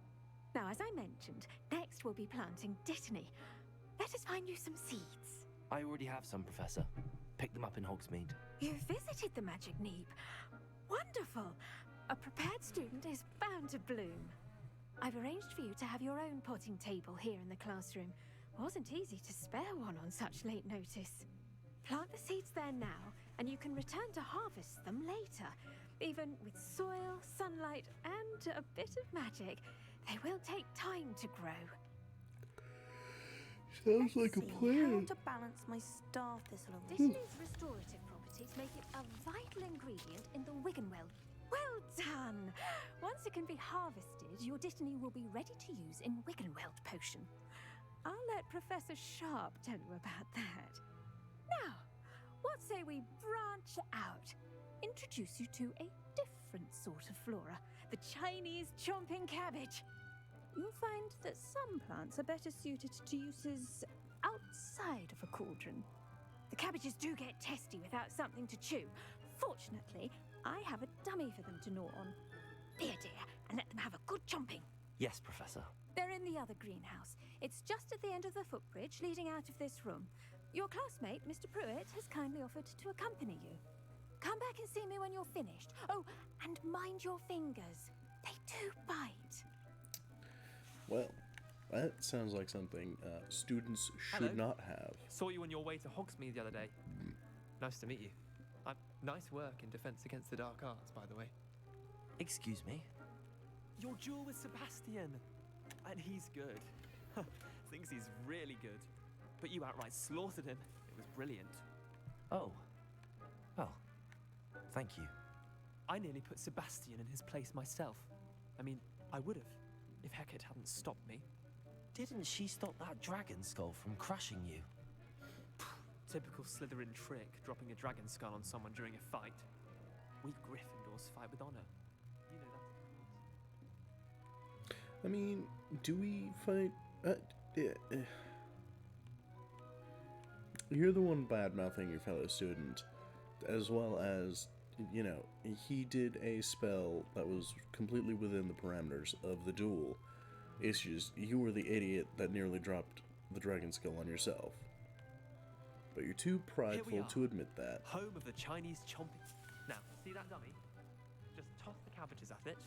Now, as I mentioned, next we'll be planting Dittany. Let us find you some seeds. I already have some, Professor. Pick them up in Hogsmeade. You visited the Magic Neep. Wonderful! A prepared student is bound to bloom. I've arranged for you to have your own potting table here in the classroom. Wasn't easy to spare one on such late notice. Plant the seeds there now, and you can return to harvest them later. Even with soil, sunlight, and a bit of magic, they will take time to grow. Sounds like a How plan. to balance my star thistle. Dittany's restorative properties make it a vital ingredient in the Wiggenweld. Well done! Once it can be harvested, your Dittany will be ready to use in Wiggenweld potion. I'll let Professor Sharp tell you about that. Now, what say we branch out? Introduce you to a different sort of flora, the Chinese chomping cabbage. You'll find that some plants are better suited to uses outside of a cauldron. The cabbages do get testy without something to chew. Fortunately, I have a dummy for them to gnaw on. Dear, and let them have a good chomping. Yes, Professor. They're in the other greenhouse. It's just at the end of the footbridge leading out of this room. Your classmate, Mr. Pruitt, has kindly offered to accompany you. Come back and see me when you're finished. Oh, and mind your fingers. They do bite. Well, that sounds like something students should Hello. not have. Saw you on your way to Hogsmeade the other day. Nice to meet you. Nice work in Defense Against the Dark Arts, by the way. Excuse me? Your duel with Sebastian. And he's good. Thinks he's really good. But you outright slaughtered him. It was brilliant. Oh. Well, Thank you. I nearly put Sebastian in his place myself. I mean, I would have, if Hecate hadn't stopped me. Didn't she stop that dragon skull from crushing you? Typical Slytherin trick, dropping a dragon skull on someone during a fight. We Gryffindors fight with honor. You know that. I mean, do we fight? You're the one bad-mouthing your fellow student, as well as, you know, he did a spell that was completely within the parameters of the duel. It's just, you were the idiot that nearly dropped the dragon skull on yourself. But you're too prideful to admit that. Home of the Chinese chomping. Now, see that dummy? Just toss the cabbages at it,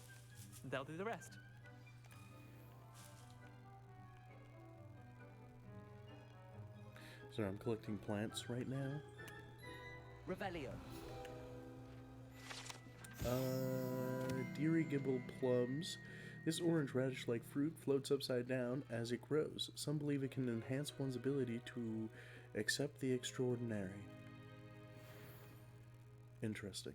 and they'll do the rest. So I'm collecting plants right now. Revelio. Dirigible plums. This orange radish-like fruit floats upside down as it grows. Some believe it can enhance one's ability to accept the extraordinary. Interesting.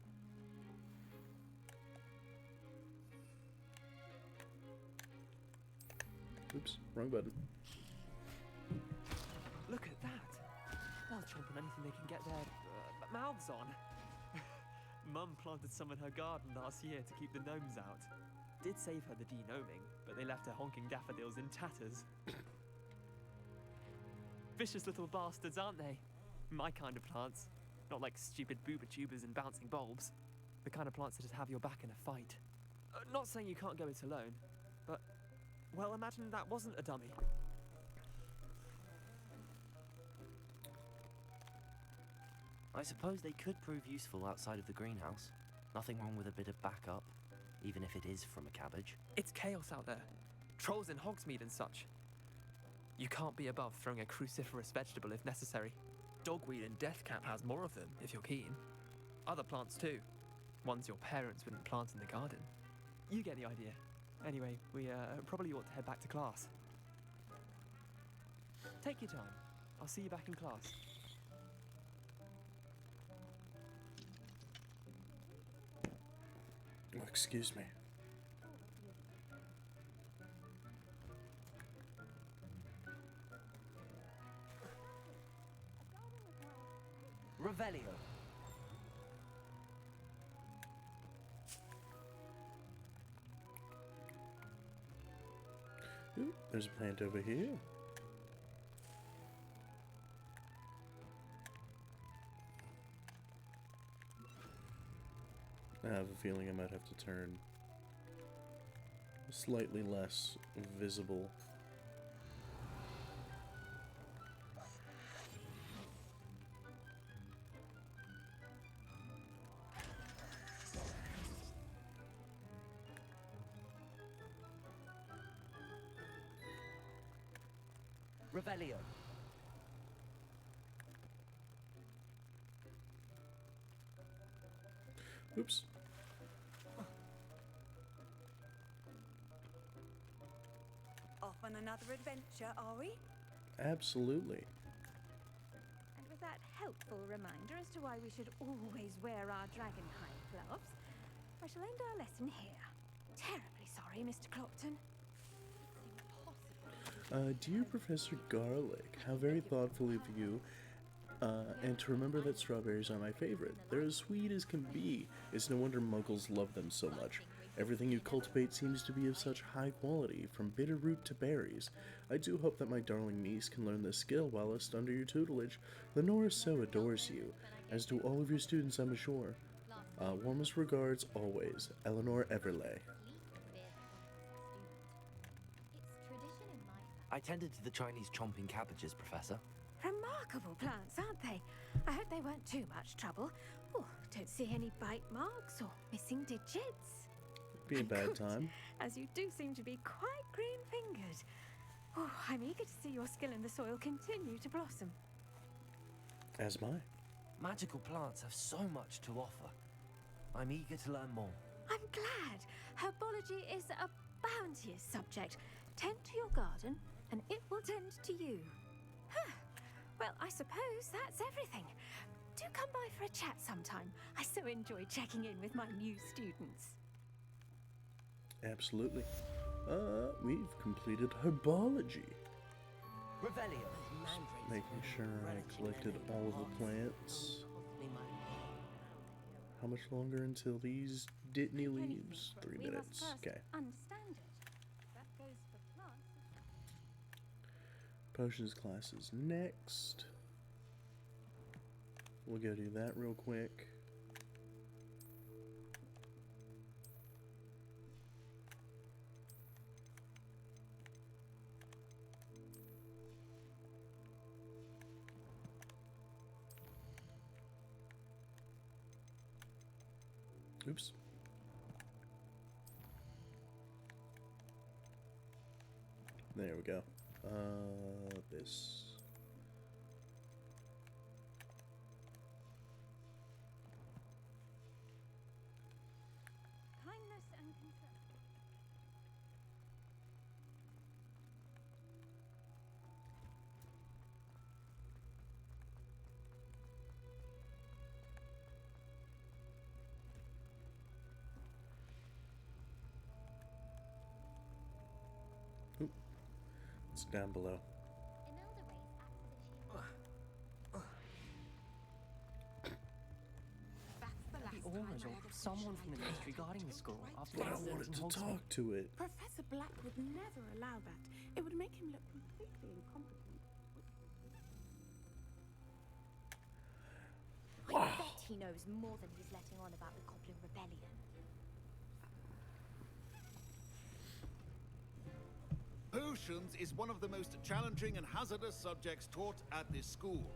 Oops, wrong button. Look at that! They'll chomp on anything they can get their mouths on. Mum planted some in her garden last year to keep the gnomes out. Did save her the de-gnoming, but they left her honking daffodils in tatters. Vicious little bastards, aren't they? My kind of plants. Not like stupid booba tubers and bouncing bulbs. The kind of plants that'd have your back in a fight. Not saying you can't go it alone, but, well, imagine that wasn't a dummy. I suppose they could prove useful outside of the greenhouse. Nothing wrong with a bit of backup, even if it is from a cabbage. It's chaos out there. Trolls in Hogsmeade and such. You can't be above throwing a cruciferous vegetable if necessary. Dogweed and deathcap has more of them, if you're keen. Other plants too. Ones your parents wouldn't plant in the garden. You get the idea. Anyway, we probably ought to head back to class. Take your time. I'll see you back in class. Oh, excuse me. Revelio. Ooh, there's a plant over here. I have a feeling I might have to turn slightly less visible. Revelio. Oops. Off on another adventure, are we? Absolutely. And with that helpful reminder as to why we should always wear our dragonhide gloves, I shall end our lesson here. Terribly sorry, Mr. Clopton. Dear Professor Garlic, how very thoughtful of you. And to remember that strawberries are my favorite. They're as sweet as can be. It's no wonder muggles love them so much. Everything you cultivate seems to be of such high quality, from bitter root to berries. I do hope that my darling niece can learn this skill whilst under your tutelage. Lenora so adores you, as do all of your students, I'm sure. Warmest regards, always, Eleanor Everley. I tended to the Chinese chomping cabbages, Professor. Remarkable plants, aren't they? I hope they weren't too much trouble. Oh, don't see any bite marks or missing digits. Be a bad time. As you do seem to be quite green-fingered. Oh, I'm eager to see your skill in the soil continue to blossom. As am I. Magical plants have so much to offer. I'm eager to learn more. I'm glad. Herbology is a bounteous subject. Tend to your garden, and it will tend to you. Huh. Well, I suppose that's everything. Do come by for a chat sometime. I so enjoy checking in with my new students. Absolutely. We've completed herbology. Revelio. Just making sure I collected all of the plants. How much longer until these Ditney leaves? 3 minutes. Okay. Understand it. That goes for plants. Potions class is next. We'll go do that real quick. Oops. There we go. This. Kindness and concern. Oop. It's down below. The owners or someone from the district regarding the school after But I wanted to talk to it. Professor Black would never allow that. It would make him look completely incompetent. I bet he knows more than he's letting on about the Goblin Rebellion. Potions is one of the most challenging and hazardous subjects taught at this school.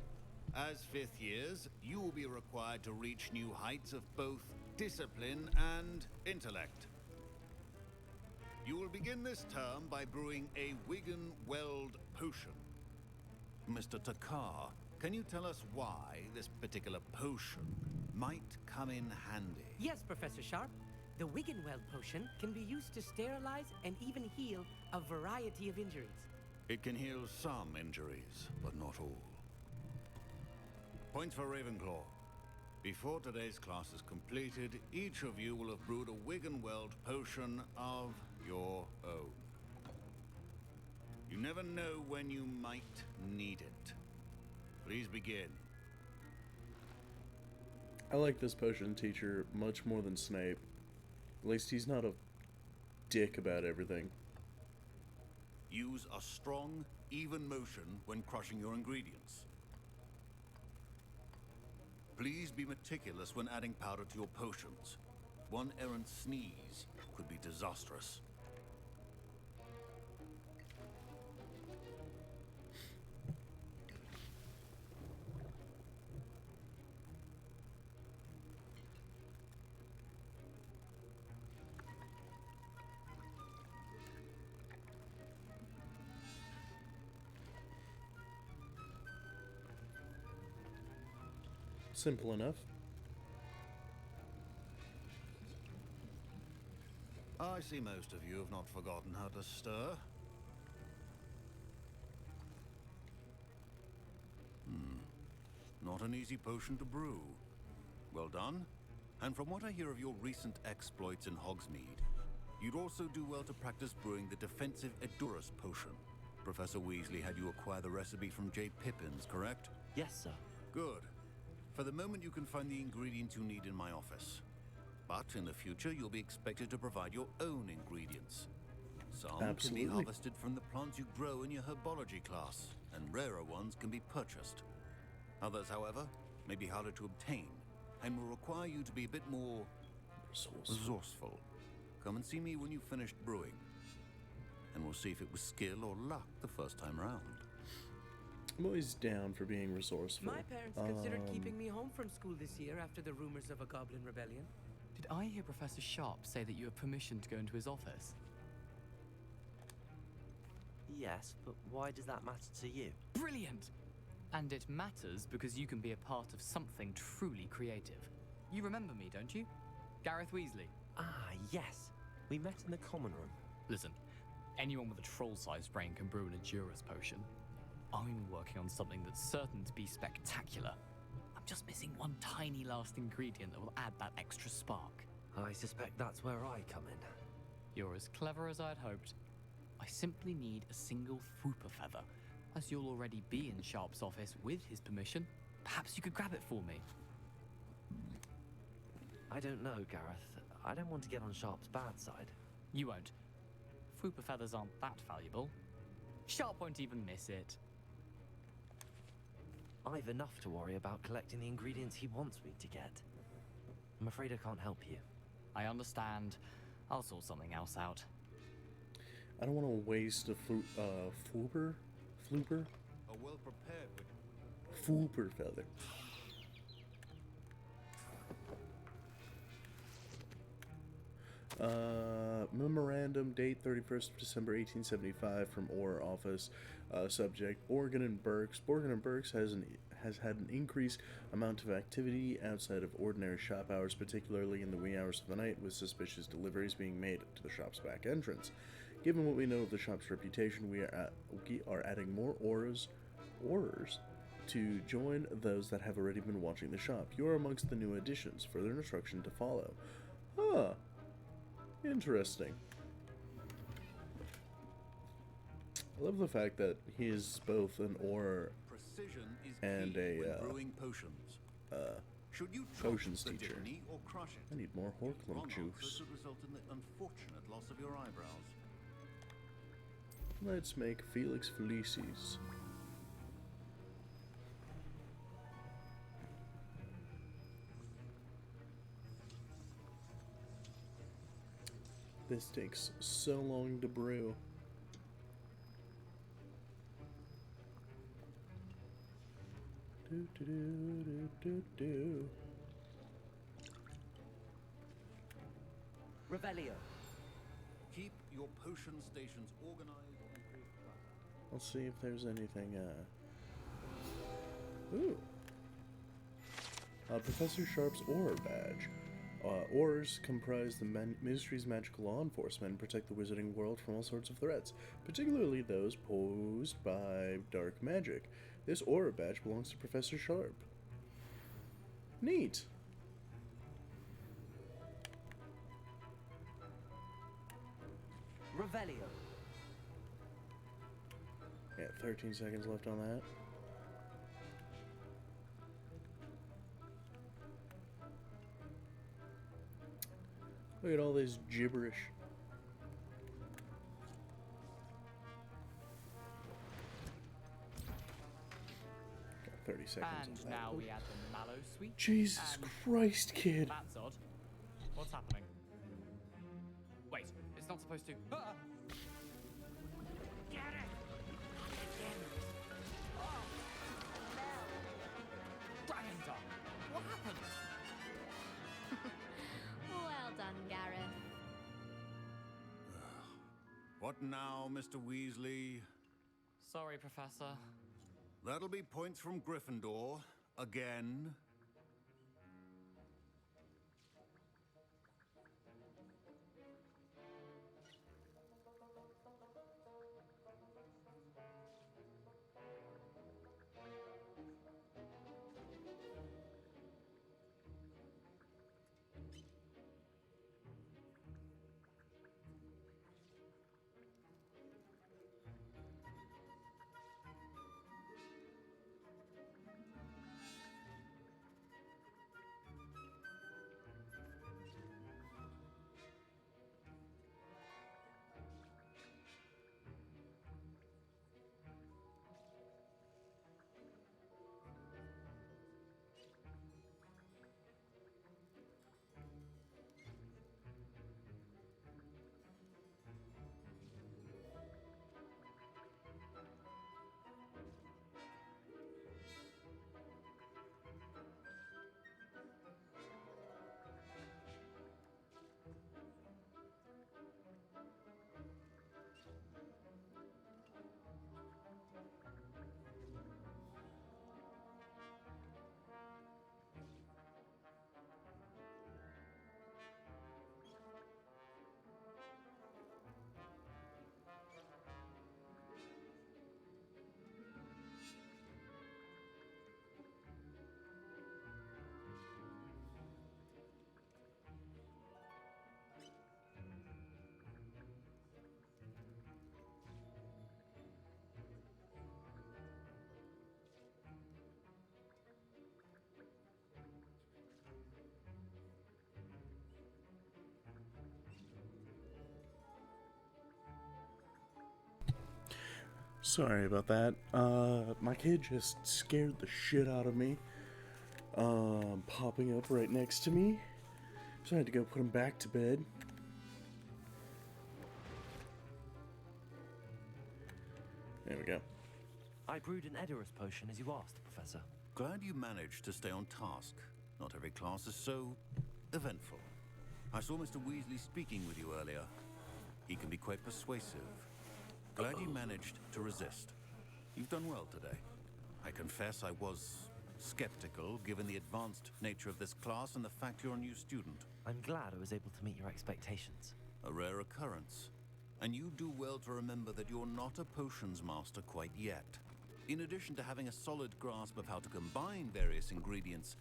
As fifth years, you will be required to reach new heights of both discipline and intellect. You will begin this term by brewing a Wigan-Weld potion. Mr. Takar, can you tell us why this particular potion might come in handy? Yes, Professor Sharp. The Wiggenweld potion can be used to sterilize and even heal a variety of injuries. It can heal some injuries, but not all. Points for Ravenclaw. Before today's class is completed, each of you will have brewed a Wiggenweld potion of your own. You never know when you might need it. Please begin. I like this potion teacher much more than Snape. At least he's not a dick about everything. Use a strong, even motion when crushing your ingredients. Please be meticulous when adding powder to your potions. One errant sneeze could be disastrous. Simple enough. I see most of you have not forgotten how to stir. Not an easy potion to brew. Well done. And from what I hear of your recent exploits in Hogsmeade, you'd also do well to practice brewing the defensive Edurus potion. Professor Weasley had you acquire the recipe from J. Pippins, correct? Yes, sir. Good. For the moment, you can find the ingredients you need in my office. But in the future, you'll be expected to provide your own ingredients. Some Absolutely. can be harvested from the plants you grow in your herbology class, and rarer ones can be purchased. Others, however, may be harder to obtain, and will require you to be a bit more resourceful. Come and see me when you've finished brewing, and we'll see if it was skill or luck the first time round. I'm always down for being resourceful. My parents considered keeping me home from school this year after the rumors of a goblin rebellion. Did I hear Professor Sharp say that you have permission to go into his office? Yes, but why does that matter to you? Brilliant! And it matters because you can be a part of something truly creative. You remember me, don't you? Gareth Weasley. Ah, yes. We met in the common room. Listen, anyone with a troll-sized brain can brew an Edurus potion. I'm working on something that's certain to be spectacular. A Just missing one tiny last ingredient that will add that extra spark. I suspect that's where I come in. You're as clever as I'd hoped. I simply need a single Fwooper feather. As you'll already be in Sharp's office with his permission, perhaps you could grab it for me. I don't know, Gareth. I don't want to get on Sharp's bad side. You won't. Fwooper feathers aren't that valuable. Sharp won't even miss it. I've enough to worry about collecting the ingredients he wants me to get. I'm afraid I can't help you. I understand. I'll sort something else out. I don't want to waste a Fwooper? Flooper? A well-prepared Fwooper feather. Memorandum, date 31st of December 1875 from Orr office. Subject, Organ and Burks. Organ and Burks has had an increased amount of activity outside of ordinary shop hours, particularly in the wee hours of the night, with suspicious deliveries being made to the shop's back entrance. Given what we know of the shop's reputation, we are adding more Aurors to join those that have already been watching the shop. You are amongst the new additions. Further instruction to follow. Huh. Interesting. I love the fact that he is both an Auror and a Should you potions the teacher. Dittany or crush it? I need more Horklum Wrong juice. answer could result in the unfortunate loss of your eyebrows. Let's make Felix Felicis. This takes so long to brew. Revelio. Keep your potion stations organized and create trust. Let's see if there's anything, Ooh. Professor Sharp's Auror badge. Aurors comprise the Ministry's magical law enforcement and protect the wizarding world from all sorts of threats, particularly those posed by dark magic. This Auror badge belongs to Professor Sharp. Neat. Revelio. Yeah, 13 seconds left on that. Look at all this gibberish. Got 30 seconds And on that. now we add the mallow sweet. Jesus and Christ, kid. That's odd. What's happening? Wait, it's not supposed to. Ah! Get it! Again. Oh, Dragon Dog! What happened? Well done, Gareth. What now, Mr. Weasley? Sorry, Professor. That'll be points from Gryffindor. Again. Sorry about that. My kid just scared the shit out of me. Popping up right next to me. So I had to go put him back to bed. There we go. I brewed an Edorus potion as you asked, Professor. Glad you managed to stay on task. Not every class is so eventful. I saw Mr. Weasley speaking with you earlier. He can be quite persuasive. Glad you managed to resist. You've done well today. I confess I was skeptical, given the advanced nature of this class and the fact you're a new student. I'm glad I was able to meet your expectations. A rare occurrence. And you do well to remember that you're not a potions master quite yet. In addition to having a solid grasp of how to combine various ingredients,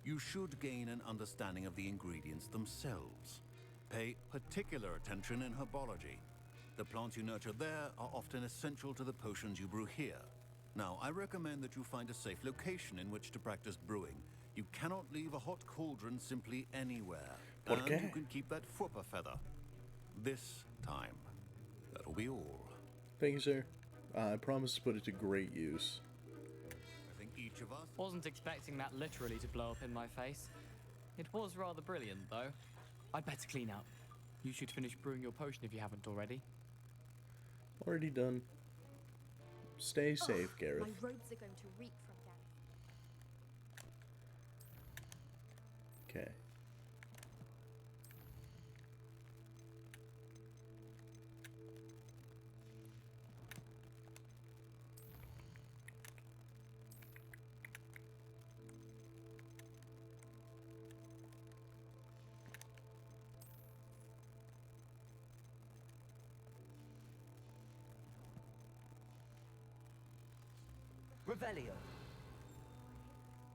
you should gain an understanding of the ingredients themselves. Pay particular attention in herbology. The plants you nurture there are often essential to the potions you brew here. Now, I recommend that you find a safe location in which to practice brewing. You cannot leave a hot cauldron simply anywhere. ¿Por And qué? you can keep that Fwooper feather. This time. That'll be all. Thank you, sir. I promise to put it to great use. I think each of us... Wasn't expecting that literally to blow up in my face. It was rather brilliant, though. I'd better clean up. You should finish brewing your potion if you haven't already. Already done. Stay safe, Gareth. My robes are going to reek from Gareth. Okay. Revelio.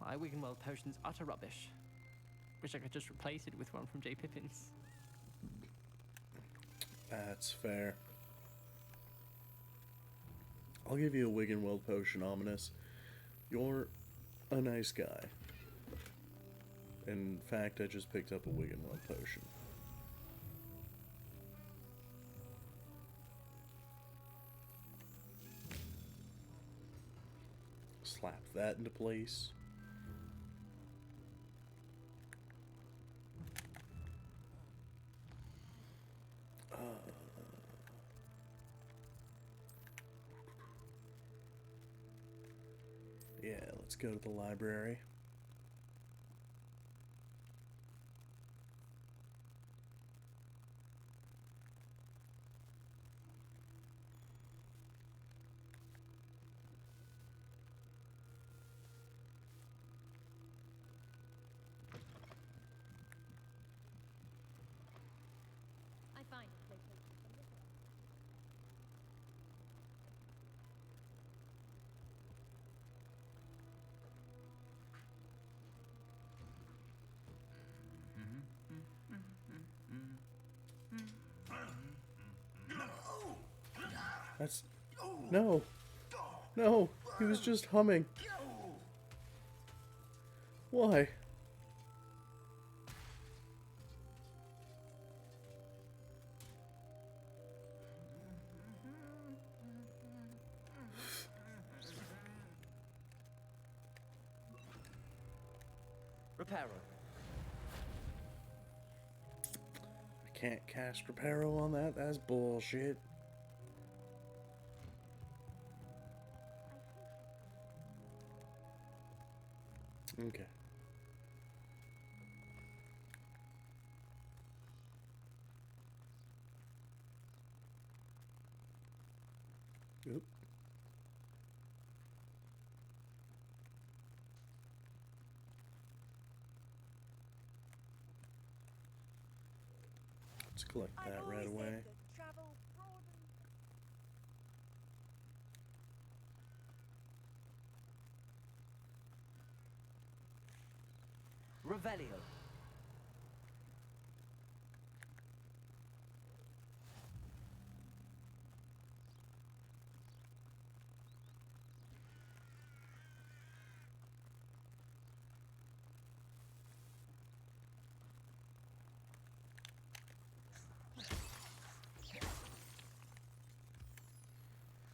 My Wiggenweld potion's utter rubbish. Wish I could just replace it with one from J. Pippin's. That's fair. I'll give you a Wiggenweld potion, Ominous. You're a nice guy. In fact, I just picked up a Wiggenweld potion. Slap that into place. Yeah, let's go to the library. I find locations from this one. That's... No! No! He was just humming. Why? Reparo. I can't cast Reparo on that? That's bullshit. Okay. Oop. Let's collect that right away. Revelio.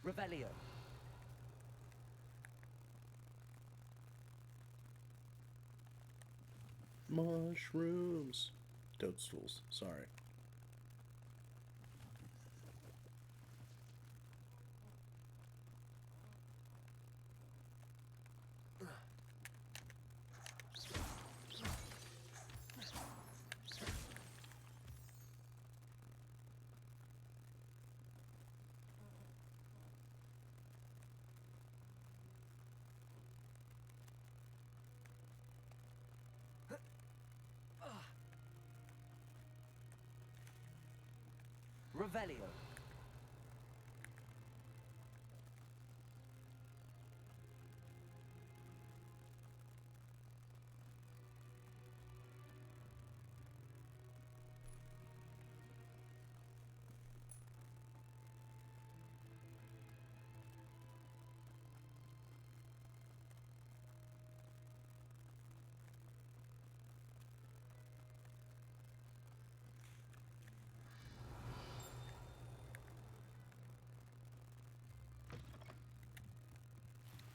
Revelio. Mushrooms. Toadstools, sorry. Revelio.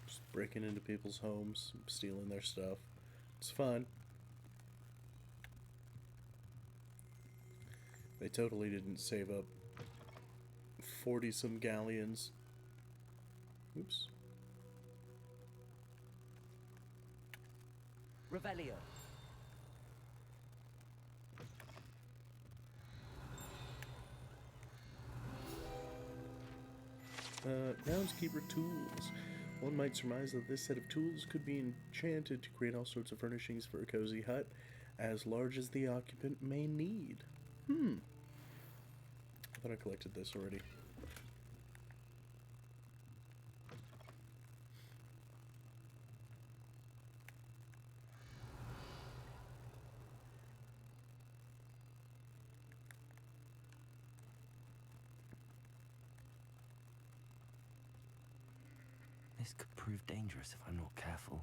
Just breaking into people's homes, stealing their stuff. It's fun. They totally didn't save up 40-some galleons. Oops. Revelio. Groundskeeper tools. One might surmise that this set of tools could be enchanted to create all sorts of furnishings for a cozy hut, as large as the occupant may need. I thought I collected this already. This could prove dangerous if I'm not careful.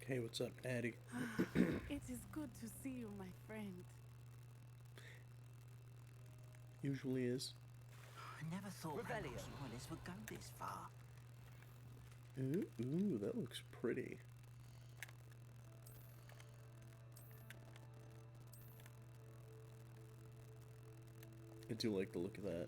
Hey, what's up, Natty? It is good to see you, my friend. Usually is. I never thought Revelio Willis would go this far. Ooh, that looks pretty. I do like the look of that.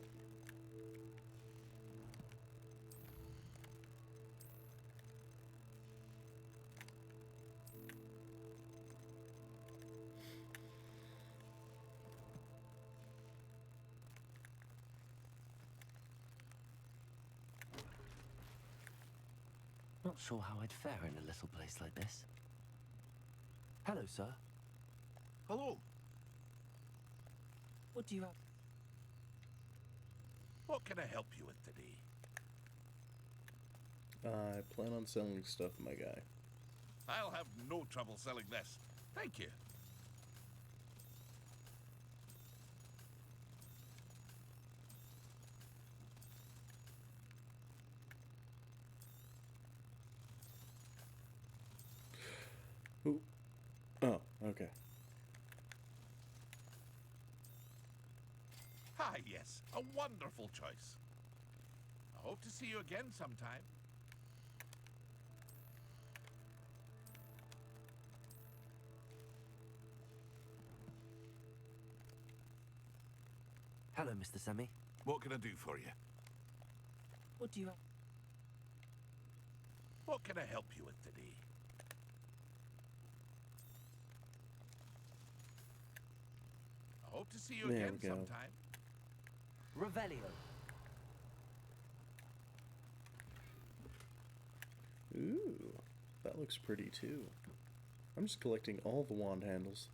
Not sure how I'd fare in a little place like this. Hello, sir. Hello. What do you have? What can I help you with today? I plan on selling stuff, my guy. I'll have no trouble selling this. Thank you. Ooh. Oh, okay. Ah, yes. A wonderful choice. I hope to see you again sometime. Hello, Mr. Semi. What can I do for you? What do you have? What can I help you with today? I hope to see you There again we go. sometime. Revelio. Ooh, that looks pretty too. I'm just collecting all the wand handles.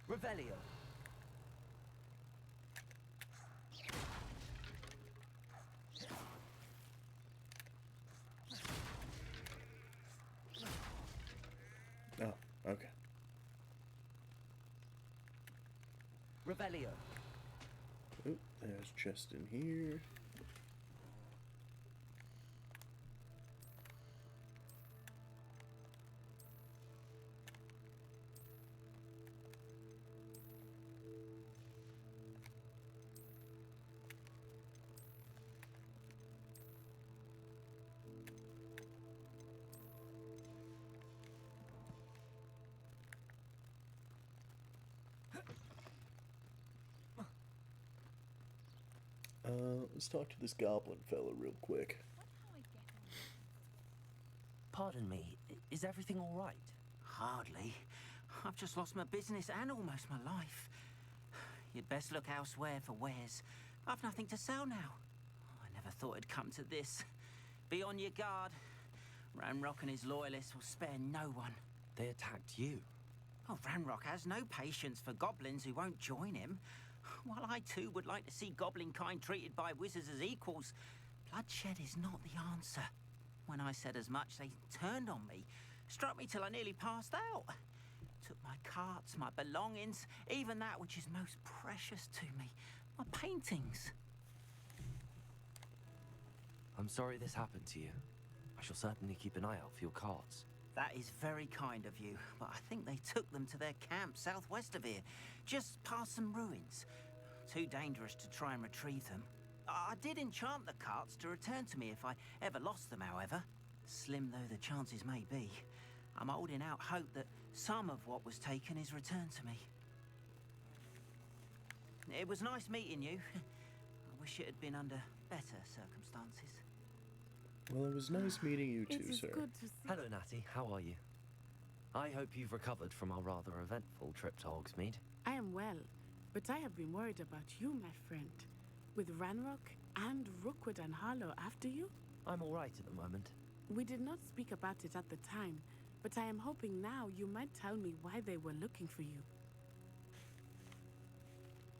Revelio. Revelio. Oh, there's chest in here. Let's talk to this goblin fella real quick. Pardon me, is everything all right? Hardly. I've just lost my business and almost my life. You'd best look elsewhere for wares. I've nothing to sell now. I never thought it'd come to this. Be on your guard. Ranrock and his loyalists will spare no one. They attacked you? Oh, Ranrock has no patience for goblins who won't join him. While I too would like to see goblin kind treated by wizards as equals, bloodshed is not the answer. When I said as much, they turned on me, struck me till I nearly passed out. Took my carts, my belongings, even that which is most precious to me, my paintings. I'm sorry this happened to you. I shall certainly keep an eye out for your carts. That is very kind of you, but I think they took them to their camp southwest of here, just past some ruins. Too dangerous to try and retrieve them. I did enchant the carts to return to me if I ever lost them, however. Slim though the chances may be, I'm holding out hope that some of what was taken is returned to me. It was nice meeting you. I wish it had been under better circumstances. Well, it was nice meeting you too, sir. Hello, Natty. How are you? I hope you've recovered from our rather eventful trip to Hogsmeade. I am well, but I have been worried about you, my friend. With Ranrock and Rookwood and Harlow after you? I'm all right at the moment. We did not speak about it at the time, but I am hoping now you might tell me why they were looking for you.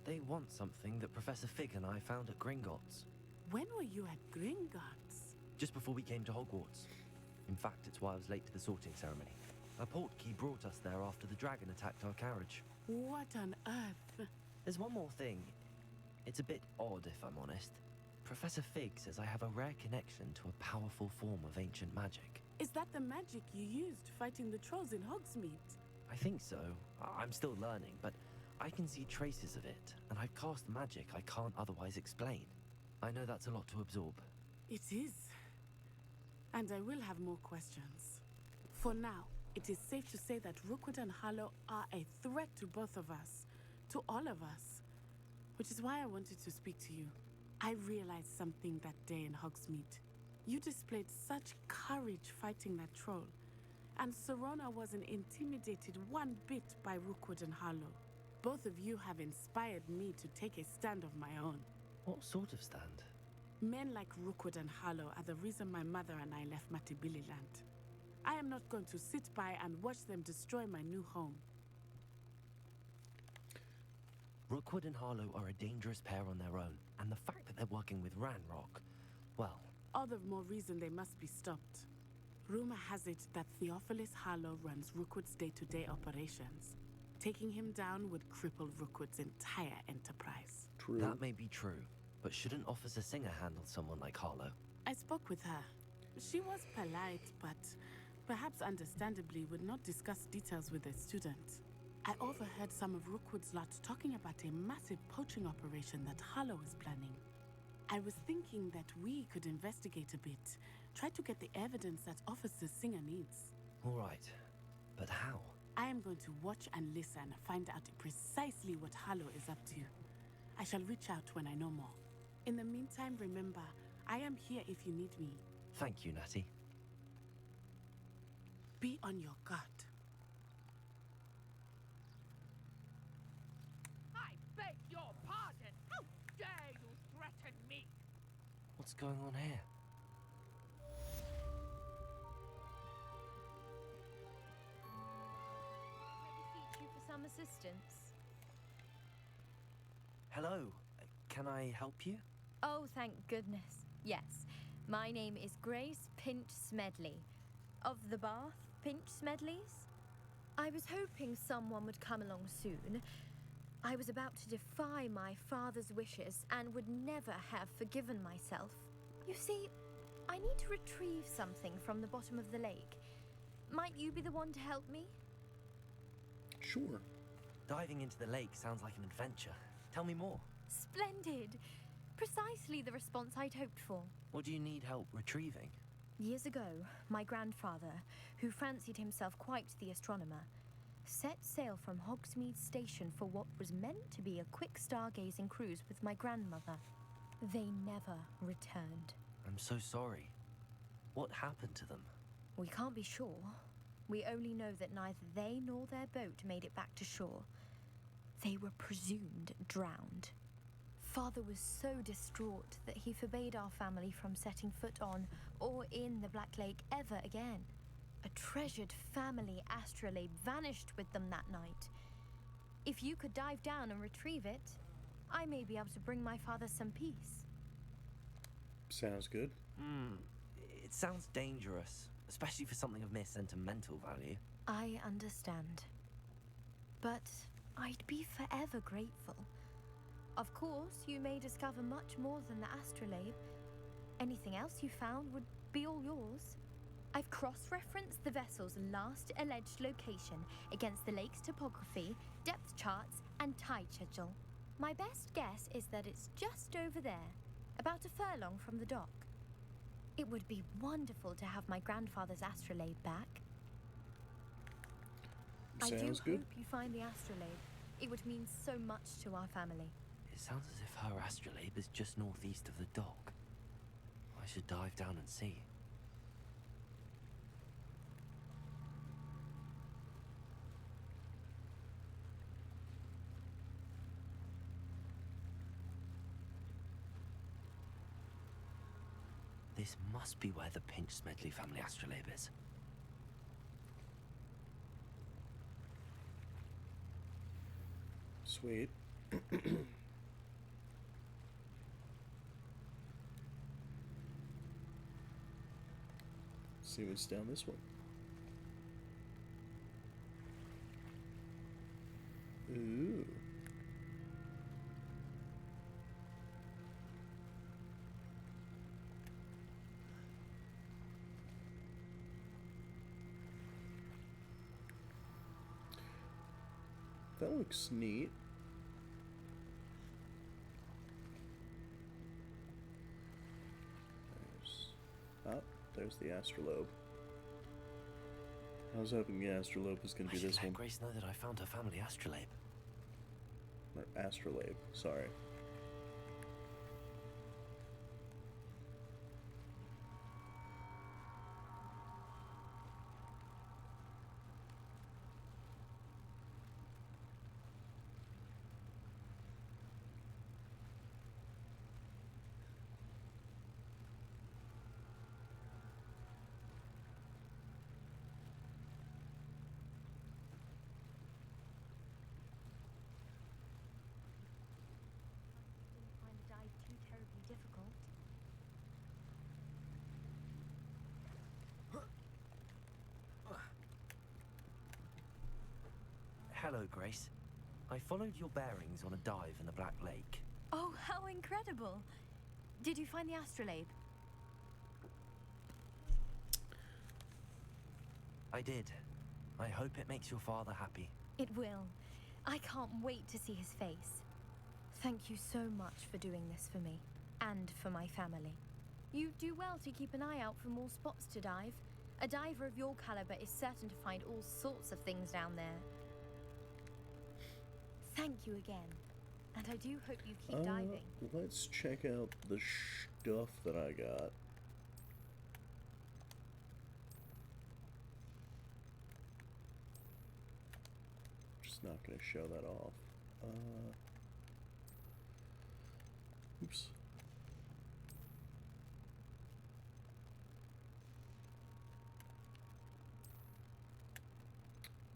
They want something that Professor Fig and I found at Gringotts. When were you at Gringotts? Just before we came to Hogwarts. In fact, it's why I was late to the sorting ceremony. A portkey brought us there after the dragon attacked our carriage. What on earth? There's one more thing. It's a bit odd, if I'm honest. Professor Fig says I have a rare connection to a powerful form of ancient magic. Is that the magic you used fighting the trolls in Hogsmeade? I think so. I'm still learning, but I can see traces of it, and I've cast magic I can't otherwise explain. I know that's a lot to absorb. It is. And I will have more questions. For now, it is safe to say that Rookwood and Harlow are a threat to both of us. To all of us. Which is why I wanted to speak to you. I realized something that day in Hogsmeade. You displayed such courage fighting that troll. And Serona wasn't intimidated one bit by Rookwood and Harlow. Both of you have inspired me to take a stand of my own. What sort of stand? Men like Rookwood and Harlow are the reason my mother and I left Matibili land. I am not going to sit by and watch them destroy my new home. Rookwood and Harlow are a dangerous pair on their own, and the fact that they're working with Ranrock, well... All the more reason they must be stopped. Rumor has it that Theophilus Harlow runs Rookwood's day-to-day operations. Taking him down would cripple Rookwood's entire enterprise. True. That may be true, but shouldn't Officer Singer handle someone like Harlow? I spoke with her. She was polite, but perhaps understandably would not discuss details with a student. I overheard some of Rookwood's lot talking about a massive poaching operation that Harlow is planning. I was thinking that we could investigate a bit, try to get the evidence that Officer Singer needs. All right, but how? I am going to watch and listen, find out precisely what Harlow is up to. I shall reach out when I know more. In the meantime, remember, I am here if you need me. Thank you, Natty. Be on your guard. I beg your pardon! How dare you threaten me? What's going on here? Beseech you for some assistance. Hello. Can I help you? Oh, thank goodness. Yes. My name is Grace Pinch Smedley. Of the Bath Pinch Smedleys? I was hoping someone would come along soon. I was about to defy my father's wishes and would never have forgiven myself. You see, I need to retrieve something from the bottom of the lake. Might you be the one to help me? Sure. Diving into the lake sounds like an adventure. Tell me more. Splendid! Precisely the response I'd hoped for. What do you need help retrieving? Years ago, my grandfather, who fancied himself quite the astronomer, set sail from Hogsmeade Station for what was meant to be a quick stargazing cruise with my grandmother. They never returned. I'm so sorry. What happened to them? We can't be sure. We only know that neither they nor their boat made it back to shore. They were presumed drowned. Father was so distraught that he forbade our family from setting foot on or in the Black Lake ever again. A treasured family astrolabe vanished with them that night. If you could dive down and retrieve it, I may be able to bring my father some peace. Sounds good. It sounds dangerous, especially for something of mere sentimental value. I understand. But I'd be forever grateful. Of course, you may discover much more than the astrolabe. Anything else you found would be all yours. I've cross-referenced the vessel's last alleged location against the lake's topography, depth charts, and tide schedule. My best guess is that it's just over there, about a furlong from the dock. It would be wonderful to have my grandfather's astrolabe back. I do good. hope you find the astrolabe. It would mean so much to our family. It sounds as if her astrolabe is just northeast of the dock. I should dive down and see. This must be where the Pinch Smedley family astrolabe is. Sweet. See what's down this one. Ooh. That looks neat. There's the astrolabe. I was hoping the astrolabe was going to be this one. Let Grace know that I found her family astrolabe. Or astrolabe, sorry. Hello, Grace. I followed your bearings on a dive in the Black Lake. Oh, how incredible! Did you find the astrolabe? I did. I hope it makes your father happy. It will. I can't wait to see his face. Thank you so much for doing this for me, and for my family. You do well to keep an eye out for more spots to dive. A diver of your caliber is certain to find all sorts of things down there. Thank you again, and I do hope you keep diving. Let's check out the stuff that I got. Just not going to show that off. Oops.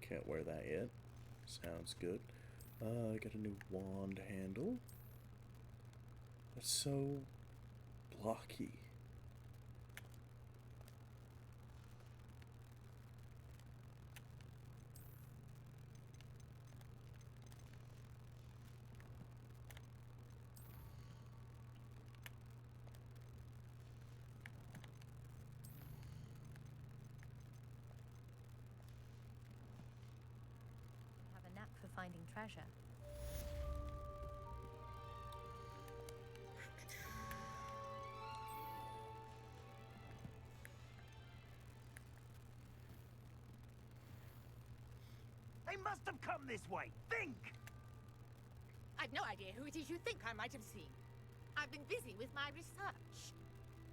Can't wear that yet. Sounds good. I got a new wand handle. That's so blocky. finding treasure. They must have come this way. Think! I've no idea who it is you think I might have seen. I've been busy with my research.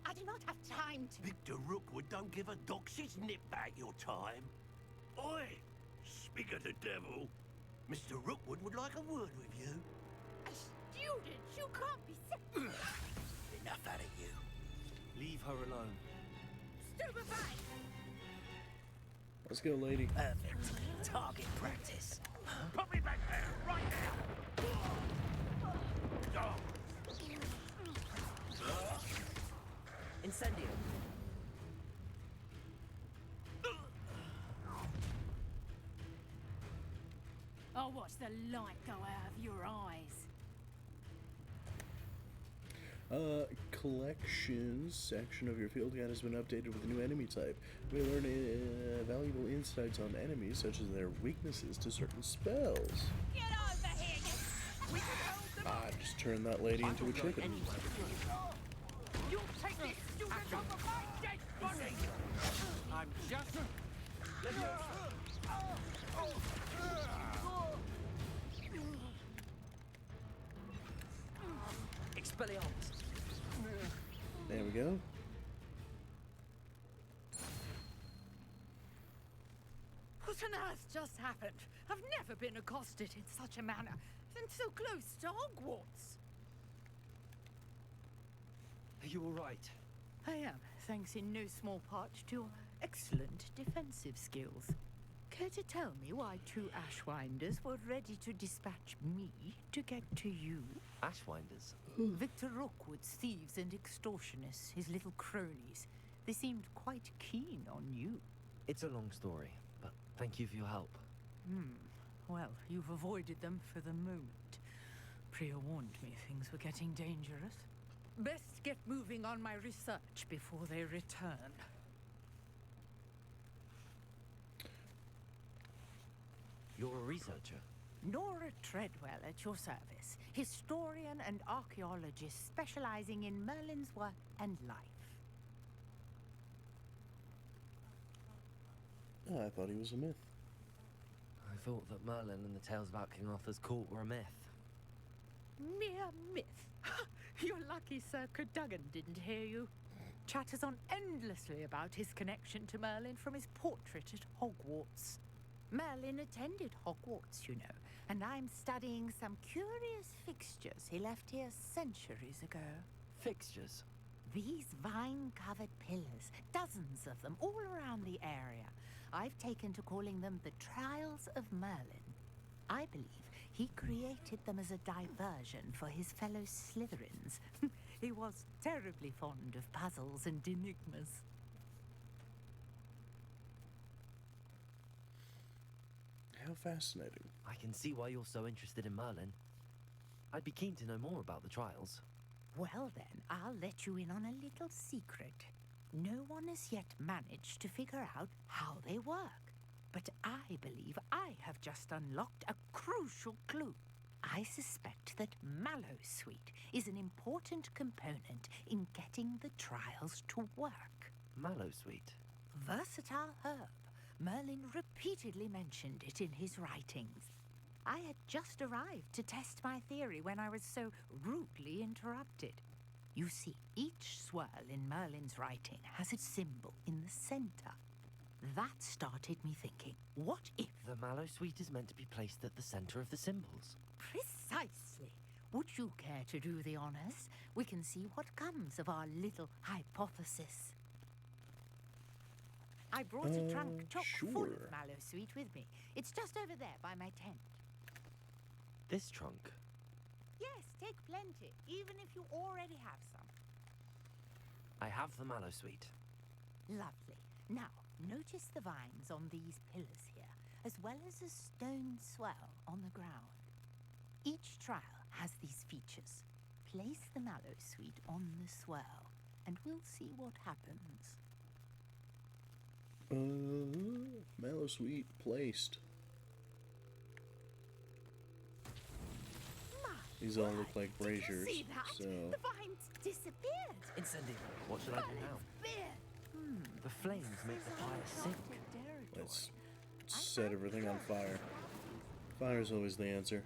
I do not have time to... Victor Rookwood don't give a doxy's nip back your time. Oi! Speak of the devil. Mr. Rookwood would like a word with you. A student? You can't be sick. Enough out of you. Leave her alone. Stupefy! Let's go, lady. Perfect. Target practice. Put me back there, right now! Incendio. I'll watch the light go out of your eyes. Collections section of your field guide has been updated with a new enemy type. We learn valuable insights on enemies, such as their weaknesses to certain spells. Get over here, you... Just turn that lady into a chicken. You'll take this student over my dead body! I'm just... Expelliarmus. There we go. What on earth just happened? I've never been accosted in such a manner, and so close to Hogwarts. Are you all right? I am, thanks in no small part to your excellent defensive skills. Care to tell me why two Ashwinders were ready to dispatch me to get to you? Ashwinders? Victor Rookwood's thieves and extortionists, his little cronies. They seemed quite keen on you. It's a long story, but thank you for your help. Well, you've avoided them for the moment. Priya warned me things were getting dangerous. Best get moving on my research before they return. You're a researcher? Nora Treadwell at your service, historian and archaeologist specializing in Merlin's work and life. Oh, I thought he was a myth. I thought that Merlin and the tales about King Arthur's court were a myth. Mere myth. You're lucky Sir Cadogan didn't hear you. Chatters on endlessly about his connection to Merlin from his portrait at Hogwarts. Merlin attended Hogwarts, you know, and I'm studying some curious fixtures he left here centuries ago. Fixtures? These vine-covered pillars, dozens of them all around the area. I've taken to calling them the Trials of Merlin. I believe he created them as a diversion for his fellow Slytherins. He was terribly fond of puzzles and enigmas. How fascinating. I can see why you're so interested in Merlin. I'd be keen to know more about the trials. Well then, I'll let you in on a little secret. No one has yet managed to figure out how they work. But I believe I have just unlocked a crucial clue. I suspect that Mallowsweet is an important component in getting the trials to work. Mallowsweet? Versatile herb. Merlin repeatedly mentioned it in his writings. I had just arrived to test my theory when I was so rudely interrupted. You see, each swirl in Merlin's writing has a symbol in the center. That started me thinking, what if... The Mallowsweet is meant to be placed at the center of the symbols. Precisely. Would you care to do the honors? We can see what comes of our little hypothesis. I brought a trunk chock full of Mallowsweet with me. It's just over there by my tent. This trunk? Yes, take plenty, even if you already have some. I have the Mallowsweet. Lovely. Now, notice the vines on these pillars here, as well as a stone swell on the ground. Each trial has these features. Place the Mallowsweet on the swell, and we'll see what happens. Mallowsweet placed. These all look like Did you braziers, see that? so... The vines disappeared. Incendio, what should I do now? The flames make the fire sink. Let's set everything on fire. Fire's always the answer.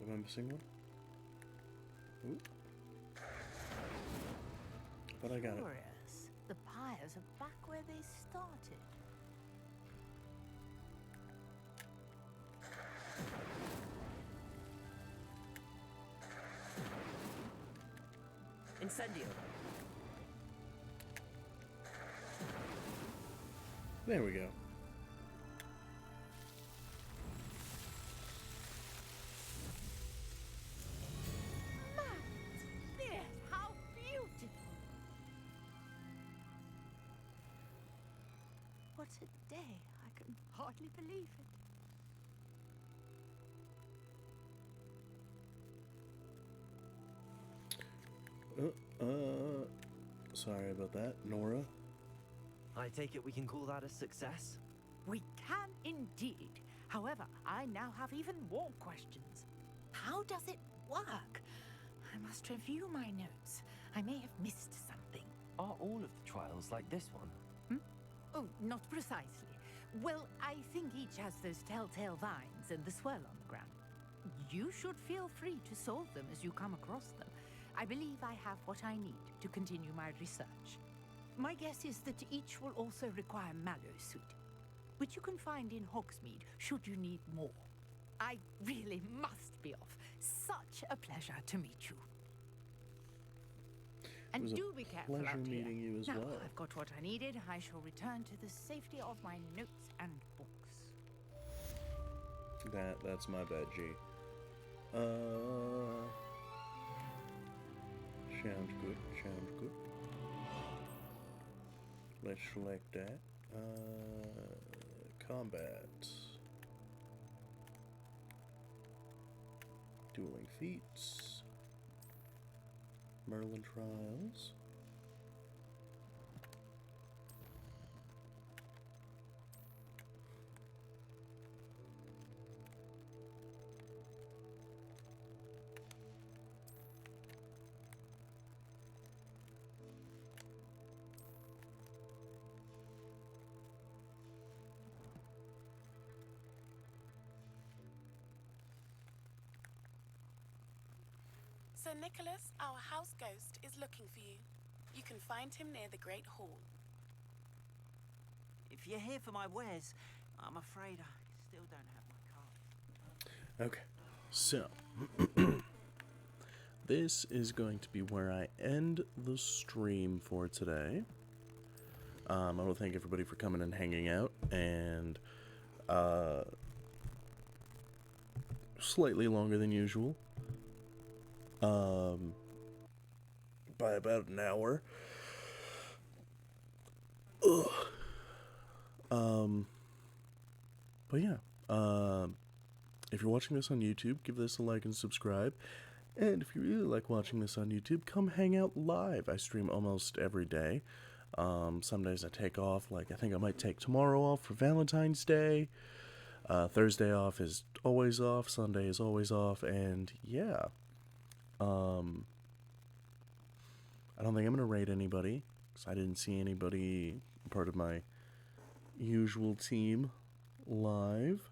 Am I missing one? Ooh. But I got it. Curious. The pyres are back where they started. Incendio. There we go. Dear, how beautiful! What a day. I can hardly believe it. Sorry about that, Nora. I take it we can call that a success? We can indeed. However, I now have even more questions. How does it work? I must review my notes. I may have missed something. Are all of the trials like this one? Oh, not precisely. Well, I think each has those telltale vines and the swirl on the ground. You should feel free to solve them as you come across them. I believe I have what I need to continue my research. My guess is that each will also require Mallowsweet, which you can find in Hogsmeade should you need more. I really must be off. Such a pleasure to meet you. And was a do be careful pleasure out here. meeting you as now, well. I've got what I needed. I shall return to the safety of my notes and books. That's my bad, G. Sounds good, sounds good. Let's select that. Combat. Dueling feats. Merlin Trials. Sir Nicholas, our house ghost, is looking for you. You can find him near the Great Hall. If you're here for my wares, I'm afraid I still don't have my card. Okay, so this is going to be where I end the stream for today. I want to thank everybody for coming and hanging out, and slightly longer than usual, by about an hour. Ugh. But yeah, if you're watching this on YouTube, give this a like and subscribe. And if you really like watching this on YouTube, come hang out live. I stream almost every day. Some days I take off, like I think I might take tomorrow off for Valentine's Day. Thursday off is always off, Sunday is always off, and yeah. I don't think I'm gonna raid anybody, because I didn't see anybody part of my usual team live.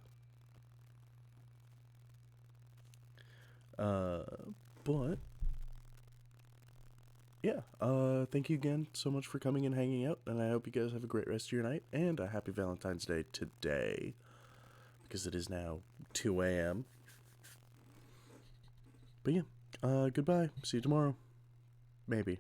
But yeah, thank you again so much for coming and hanging out, and I hope you guys have a great rest of your night, and a happy Valentine's Day today, because it is now 2 a.m. But yeah, goodbye, see you tomorrow, maybe.